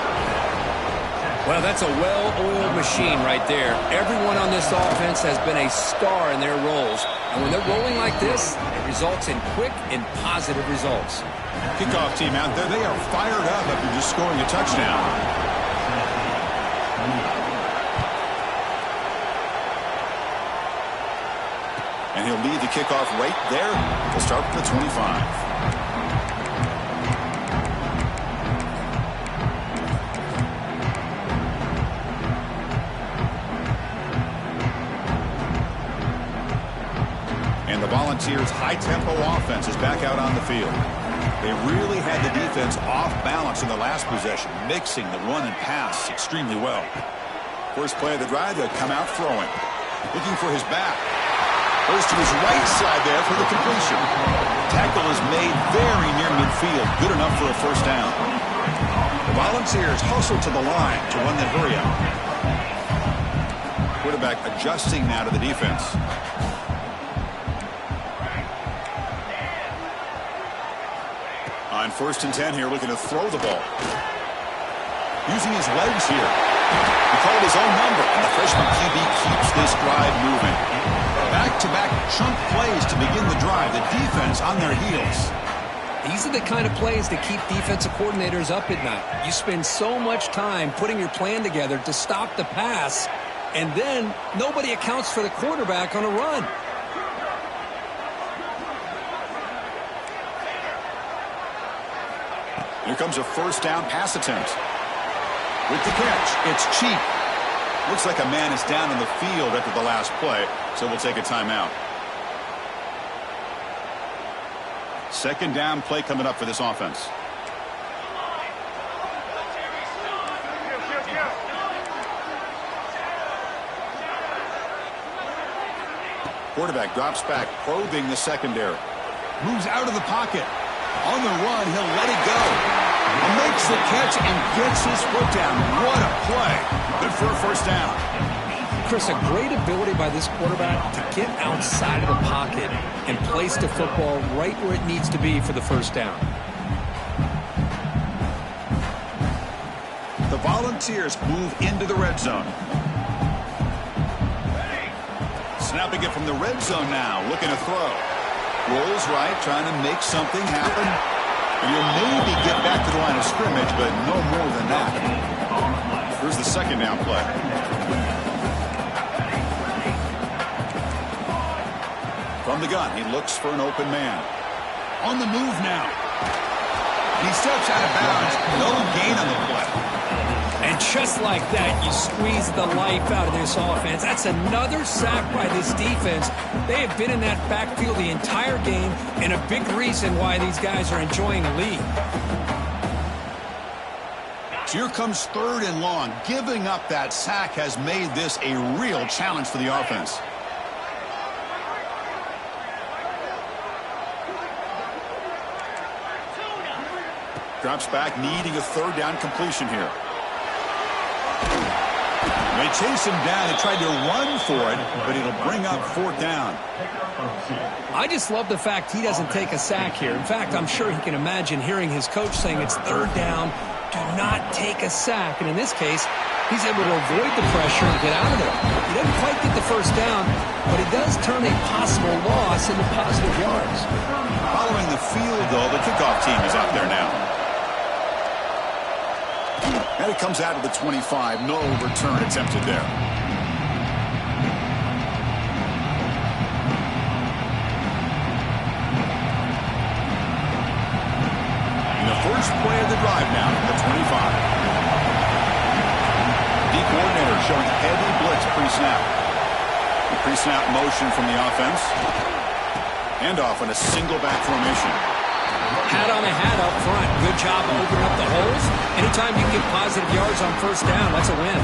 Well, that's a well-oiled machine right there. Everyone on this offense has been a star in their roles. And when they're rolling like this, it results in quick and positive results. Kickoff team out there, they are fired up after just scoring a touchdown. And he'll lead the kickoff right there to start with the 25. And the Volunteers' high-tempo offense is back out on the field. They really had the defense off balance in the last possession, mixing the run and pass extremely well. First play of the drive, they'll come out throwing. Looking for his back. Goes to his right side there for the completion. Tackle is made very near midfield. Good enough for a 1st down. The Volunteers hustle to the line to run the hurry up. Quarterback adjusting now to the defense. On 1st and 10 here, looking to throw the ball. Using his legs here. He called his own number, and the freshman QB keeps this drive moving. Back-to-back chunk plays to begin the drive. The defense on their heels. These are the kind of plays that keep defensive coordinators up at night. You spend so much time putting your plan together to stop the pass, and then nobody accounts for the quarterback on a run. Here comes a first down pass attempt. With the catch, it's cheap. Looks like a man is down in the field after the last play, so we'll take a timeout. Second down play coming up for this offense. Quarterback drops back, probing the secondary. Moves out of the pocket. On the run, he'll let it go. And makes the catch and gets his foot down. What a play. Good for a first down. Chris, a great ability by this quarterback to get outside of the pocket and place the football right where it needs to be for the first down. The Volunteers move into the red zone. Snapping it from the red zone now, looking to throw. Rolls right, trying to make something happen. And you'll maybe get back to the line of scrimmage, but no more than that. Here's the second down play. From the gun, he looks for an open man. On the move now. He steps out of bounds. No gain on the play. And just like that, you squeeze the life out of this offense. That's another sack by this defense. They have been in that backfield the entire game, and a big reason why these guys are enjoying the lead. So here comes third and long. Giving up that sack has made this a real challenge for the offense. Drops back, needing a third down completion here. They chase him down and tried to run for it, but it'll bring up fourth down. I just love the fact he doesn't take a sack here. In fact, I'm sure he can imagine hearing his coach saying it's third down, do not take a sack. And in this case, he's able to avoid the pressure and get out of there. He doesn't quite get the first down, but he does turn a possible loss into positive yards. Following the field, though, the kickoff team is out there now. And it comes out of the 25. No return attempted there. In the first play of the drive now, the 25. D coordinator showing heavy blitz pre-snap. The pre-snap motion from the offense. And off in a single back formation. Hat on a hat up front. Good job of opening up the holes. Anytime you get positive yards on first down, that's a win.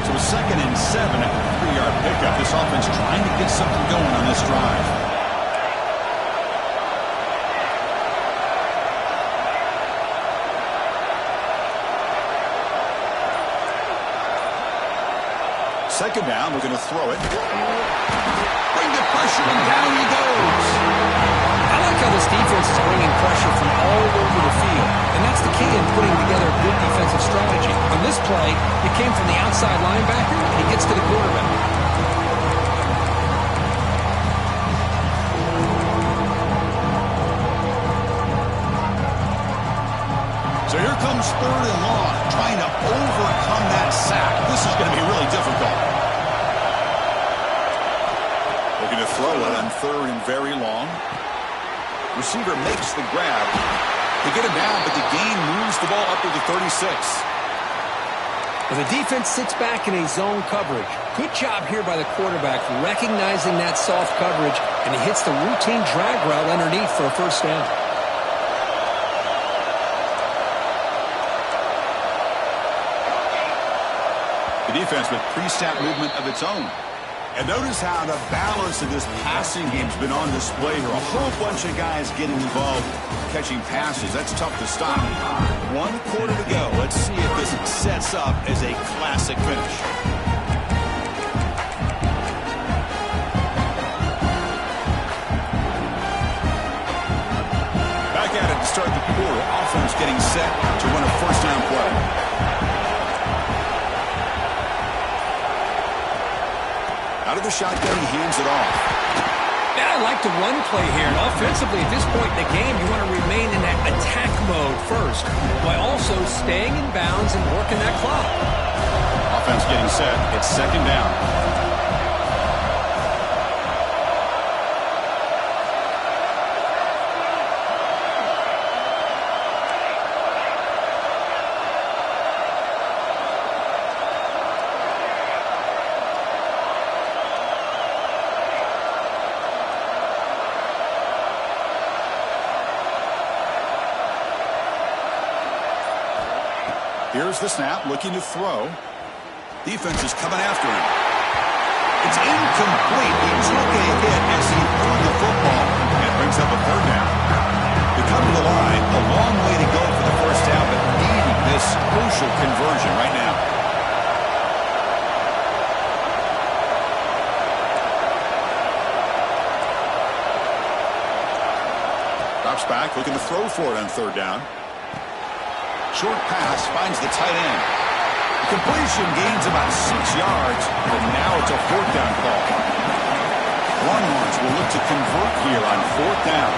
So a 2nd and 7 at the 3-yard pickup. This offense trying to get something going on this drive. Second down, we're going to throw it. Bring the pressure, and down he goes. I like how this defense is bringing pressure from all over the field, and that's the key in putting together a good defensive strategy. On this play, it came from the outside linebacker, and he gets to the quarterback. So here comes third and long, trying to overcome that sack. This is going to be really difficult. Looking to throw it on third and very long. Receiver makes the grab. They get him down, but the gain moves the ball up to the 36. Well, the defense sits back in a zone coverage. Good job here by the quarterback, recognizing that soft coverage, and he hits the routine drag route underneath for a first down. The defense with pre-snap movement of its own. And notice how the balance of this passing game's been on display here. A whole bunch of guys getting involved catching passes. That's tough to stop. 1 quarter to go. Let's see if this sets up as a classic finish. Back at it to start the quarter. Offense getting set to run a first down play. Out of the shotgun, he hands it off. Yeah, I like the run play here. And offensively, at this point in the game, you want to remain in that attack mode first, while also staying in bounds and working that clock. Offense getting set. It's second down. Here's the snap, looking to throw. Defense is coming after him. It's incomplete. He took a hit as he threw the football and brings up a third down. They come to the line, a long way to go for the first down, but needing this crucial conversion right now. Drops back, looking to throw for it on third down. Short pass finds the tight end. The completion gains about 6 yards, but now it's a fourth down call. Longhorns will look to convert here on fourth down.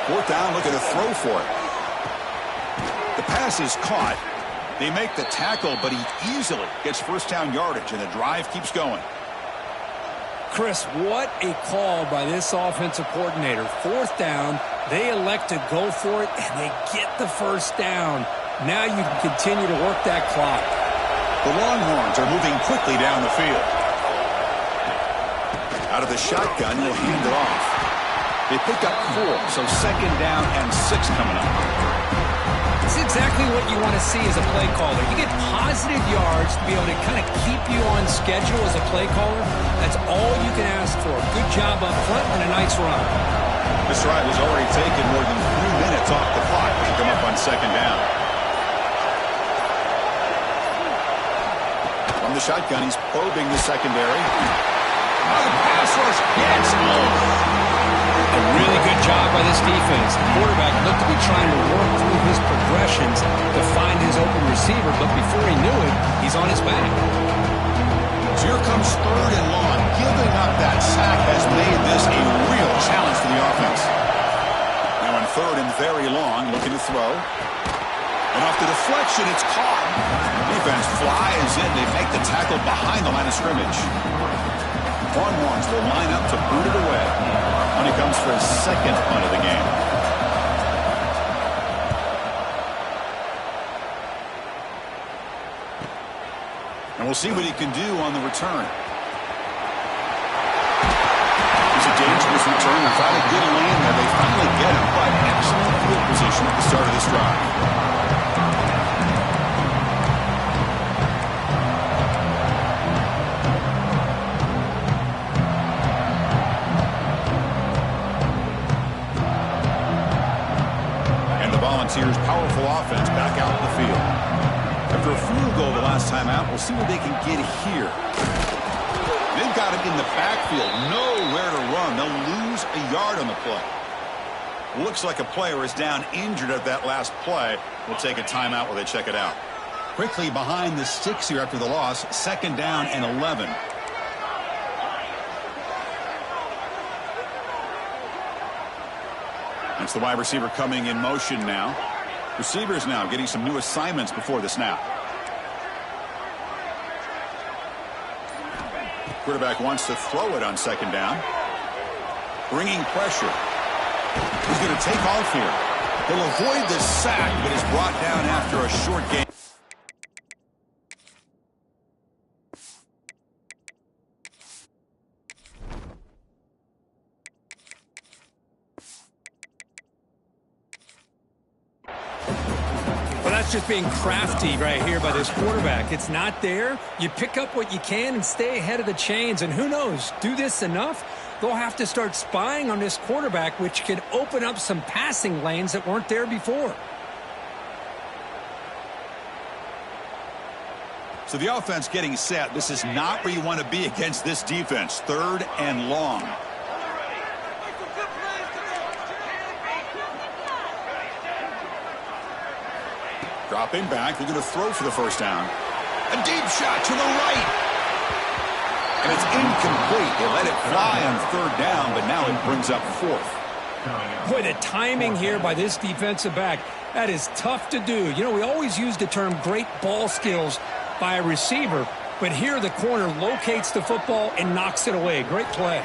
Fourth down, looking to throw for it. The pass is caught. They make the tackle, but he easily gets first down yardage, and the drive keeps going. Chris, what a call by this offensive coordinator. Fourth down, they elect to go for it, and they get the first down. Now you can continue to work that clock. The Longhorns are moving quickly down the field. Out of the shotgun, he'll hand it off. They pick up 4, so second down and 6 coming up. It's exactly what you want to see as a play caller. You get positive yards to be able to kind of keep you on schedule as a play caller. That's all you can ask for. Good job up front and a nice run. This drive has already taken more than 3 minutes off the clock to come up on second down. From the shotgun, he's probing the secondary. The pass rush gets off. A really good job by this defense. The quarterback looked to be trying to work through his progressions to find his open receiver, but before he knew it, he's on his back. So here comes third and long. Giving up that sack has made this a real challenge for the offense. Now on third and very long, looking to throw. And off the deflection, it's caught. Defense flies in. They make the tackle behind the line of scrimmage. Longhorns will line up to boot it away when he comes for his second punt of the game. And we'll see what he can do on the return. It's a dangerous return without a good lane there. They finally get him, but excellent field position at the start of this drive. Volunteers' powerful offense back out in the field. After a field goal the last time out, we'll see what they can get here. They've got him in the backfield, nowhere to run. They'll lose a yard on the play. Looks like a player is down injured at that last play. We'll take a timeout while they check it out. Quickly behind the sticks here after the loss, second down and 11. It's the wide receiver coming in motion now. Receivers now getting some new assignments before the snap. Quarterback wants to throw it on second down. Bringing pressure. He's going to take off here. He'll avoid the sack, but is brought down after a short gain. Just being crafty right here by this quarterback. It's not there. You pick up what you can and stay ahead of the chains. And who knows, do this enough, they'll have to start spying on this quarterback, which could open up some passing lanes that weren't there before. So the offense getting set. This is not where you want to be against this defense. 3rd and long. Dropping back. They're going to throw for the first down. A deep shot to the right. And it's incomplete. They let it fly on 3rd down, but now it brings up 4th. Boy, the timing here by this defensive back, that is tough to do. You know, we always use the term great ball skills by a receiver, but here the corner locates the football and knocks it away. Great play.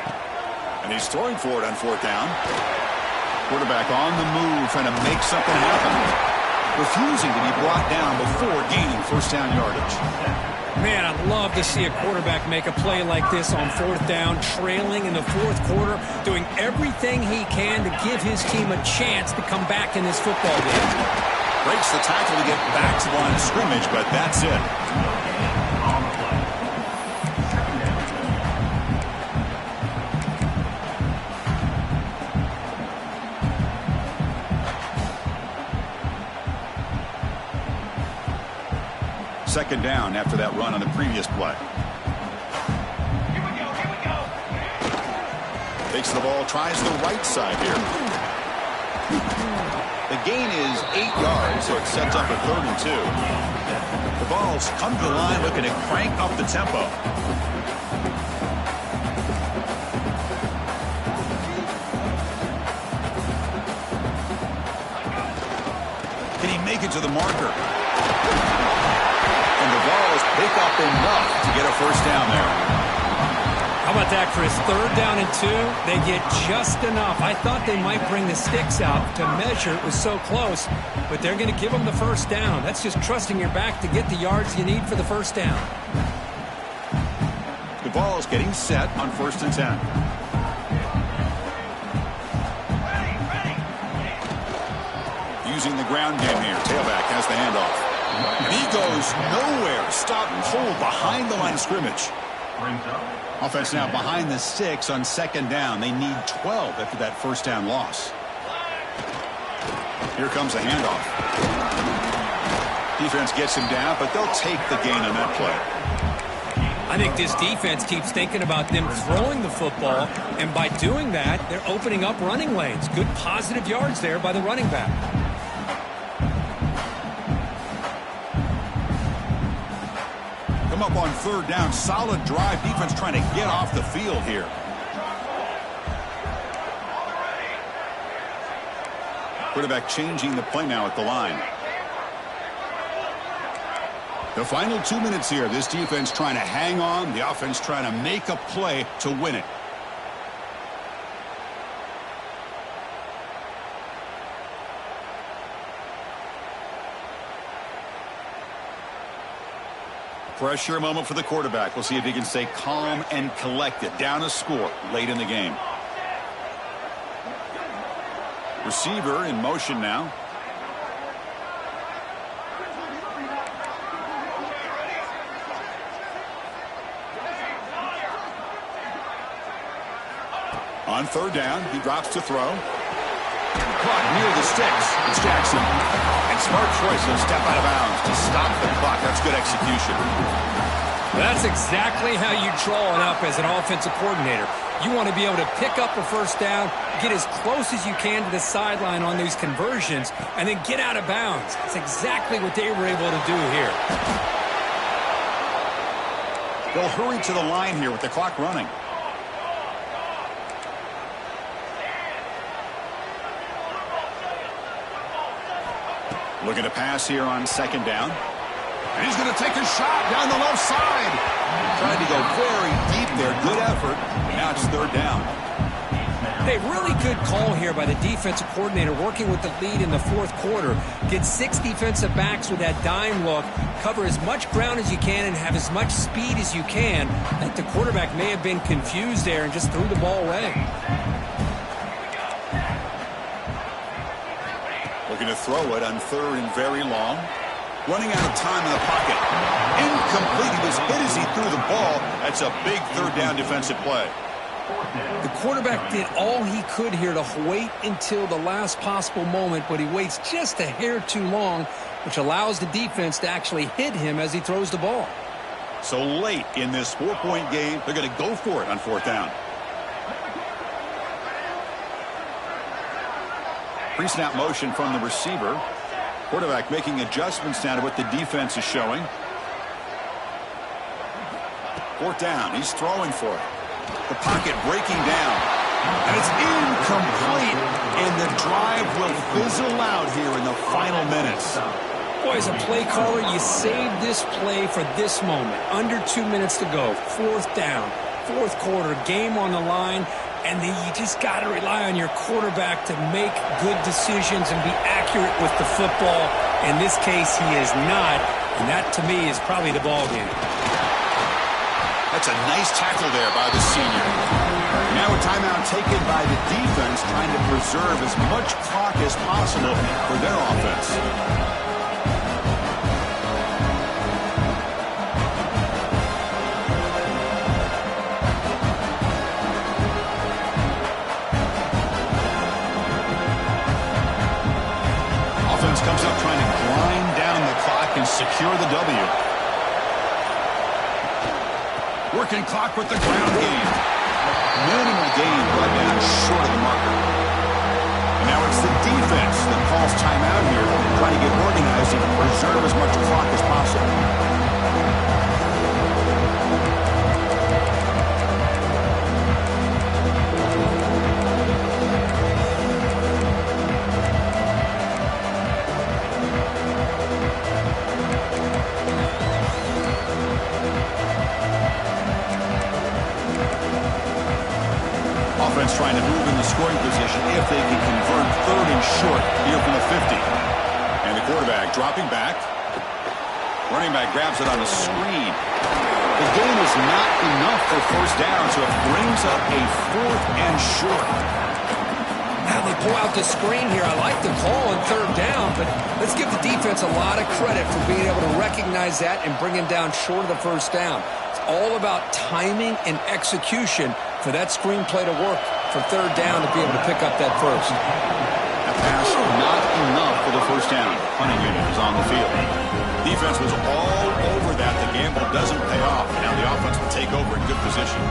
And he's throwing for it on 4th down. Quarterback on the move, trying to make something happen. Refusing to be brought down before gaining first down yardage. Man, I'd love to see a quarterback make a play like this on 4th down, trailing in the 4th quarter, doing everything he can to give his team a chance to come back in this football game. Breaks the tackle to get back to the line of scrimmage, but that's it. Second down after that run on the previous play. Takes the ball, tries the right side here. The gain is 8 yards, so it sets up a 3rd and 2. The Vols come to the line looking to crank up the tempo. Can he make it to the marker? And the Vols pick up enough to get a first down there. How about that, Chris? 3rd down and 2. They get just enough. I thought they might bring the sticks out to measure. It was so close, but they're going to give them the first down. That's just trusting your back to get the yards you need for the first down. The Vols getting set on 1st and 10. Using the ground game here. Tailback has the handoff. And he goes nowhere. Stopped cold behind the line of scrimmage. Offense now behind the 6 on 2nd down. They need 12 after that first down loss. Here comes a handoff. Defense gets him down, but they'll take the gain on that play. I think this defense keeps thinking about them throwing the football, and by doing that, they're opening up running lanes. Good positive yards there by the running back. Up on 3rd down, solid drive. Defense trying to get off the field here. Quarterback changing the play now at the line. The final 2 minutes here. This defense trying to hang on. The offense trying to make a play to win it. Pressure moment for the quarterback. We'll see if he can stay calm and collected. Down a score late in the game. Receiver in motion now. On 3rd down, he drops to throw. Caught near the sticks. It's Jackson. And smart choice. He'll step out of bounds to stop the clock. That's good execution. That's exactly how you draw it up as an offensive coordinator. You want to be able to pick up a first down, get as close as you can to the sideline on these conversions, and then get out of bounds. That's exactly what they were able to do here. They'll hurry to the line here with the clock running. Looking to pass here on 2nd down. And he's going to take a shot down the left side. Tried to go very deep there. Good effort. Now it's 3rd down. Hey, really good call here by the defensive coordinator working with the lead in the 4th quarter. Get 6 defensive backs with that dime look. Cover as much ground as you can and have as much speed as you can. I think the quarterback may have been confused there and just threw the ball away. Looking to throw it on 3rd and very long. Running out of time in the pocket. Incomplete. He was hit as he threw the ball. That's a big 3rd down defensive play. The quarterback did all he could here to wait until the last possible moment, but he waits just a hair too long, which allows the defense to actually hit him as he throws the ball. So late in this 4-point game, they're going to go for it on 4th down. Pre-snap motion from the receiver. Quarterback making adjustments now to what the defense is showing. 4th down. He's throwing for it. The pocket breaking down. And it's incomplete. And the drive will fizzle out here in the final minutes. Boy, as a play caller, you save this play for this moment. Under 2 minutes to go. 4th down. 4th quarter. Game on the line. And then you just got to rely on your quarterback to make good decisions and be accurate with the football. In this case, he is not. And that, to me, is probably the ball game. That's a nice tackle there by the senior. Now a timeout taken by the defense, trying to preserve as much clock as possible for their offense. Offense comes up trying to grind down the clock and secure the W. Working clock with the ground game. Minimal gain brought down short of the marker. And now it's the defense that calls timeout here, trying to get organized and preserve as much clock as possible. Offense trying to move in the scoring position if they can convert 3rd and short here from the 50. And the quarterback dropping back. Running back grabs it on a screen. The game is not enough for 1st down, so it brings up a 4th and short. Now they pull out the screen here. I like the call on 3rd down, but let's give the defense a lot of credit for being able to recognize that and bring him down short of the 1st down. It's all about timing and execution for that screen play to work for 3rd down to be able to pick up that first. That pass not enough for the 1st down. Punting unit is on the field. Defense was all over that. The gamble doesn't pay off. Now the offense will take over in good position.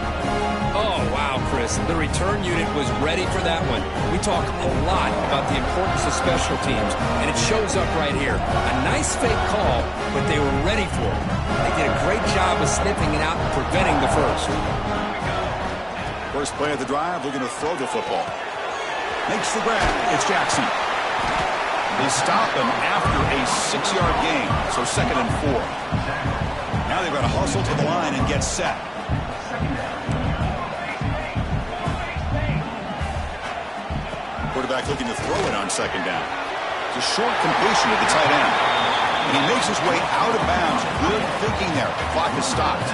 Oh, wow, Chris. The return unit was ready for that one. We talk a lot about the importance of special teams, and it shows up right here. A nice fake call, but they were ready for it. They did a great job of sniffing it out and preventing the first. First play of the drive, looking to throw the football. Makes the grab. It's Jackson. They stop him after a 6-yard gain, so 2nd and 4. Now they've got to hustle to the line and get set. Quarterback looking to throw it on 2nd down. It's a short completion to the tight end. And he makes his way out of bounds. Good thinking there. The clock is stopped.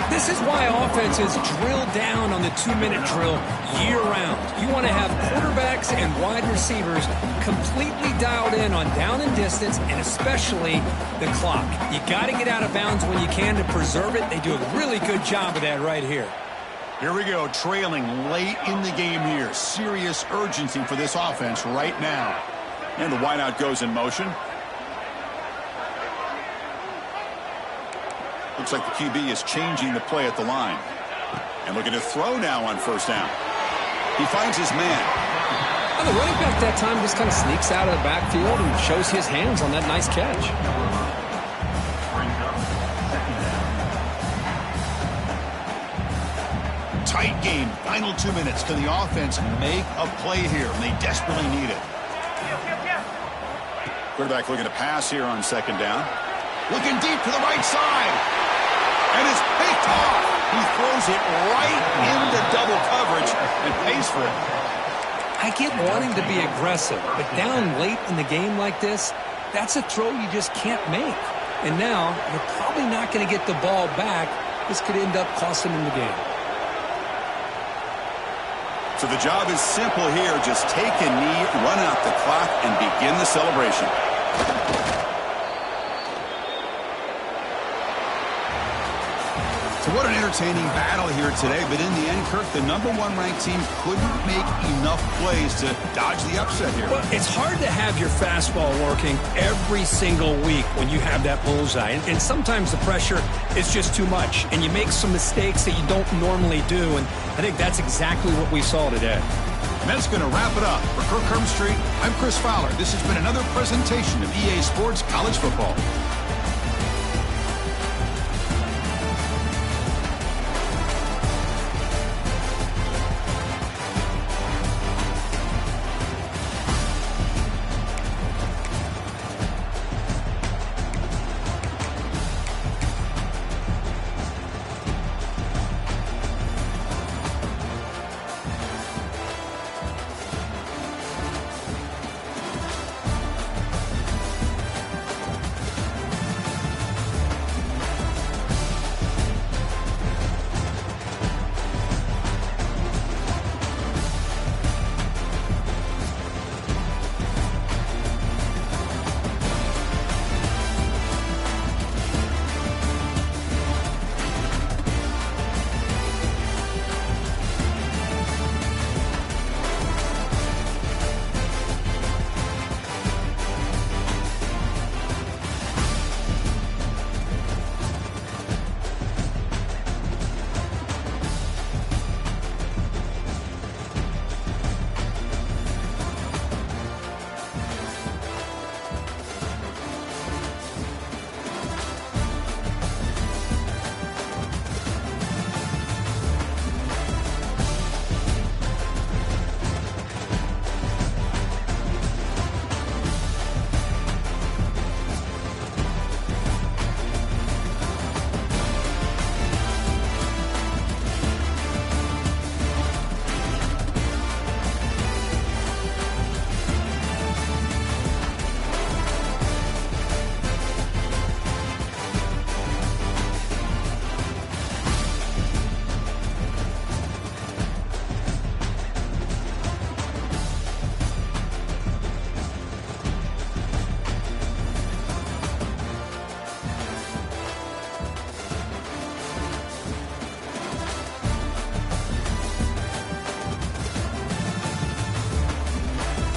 This is why offenses drill down on the 2-minute drill year-round. You want to have quarterbacks and wide receivers completely dialed in on down and distance, and especially the clock. You got to get out of bounds when you can to preserve it. They do a really good job of that right here. Here we go, trailing late in the game here. Serious urgency for this offense right now. And the wideout goes in motion. Looks like the QB is changing the play at the line. And looking to throw now on 1st down. He finds his man. Well, the running back that time just kind of sneaks out of the backfield and shows his hands on that nice catch. Tight game. Final 2 minutes. Can the offense make a play here? And they desperately need it. Quarterback looking to pass here on 2nd down. Looking deep to the right side. And it's picked off. He throws it right into double coverage and pays for it. I get wanting to be aggressive, but down late in the game like this, that's a throw you just can't make. And now you're probably not going to get the ball back. This could end up costing him the game. So the job is simple here. Just take a knee, run out the clock, and begin the celebration. So what an entertaining battle here today, but in the end, Kirk, the #1 ranked team couldn't make enough plays to dodge the upset here. Well, it's hard to have your fastball working every single week when you have that bullseye. And sometimes the pressure is just too much, and you make some mistakes that you don't normally do. And I think that's exactly what we saw today. And that's going to wrap it up. For Kirk Herbstreit, I'm Chris Fowler. This has been another presentation of EA Sports College Football.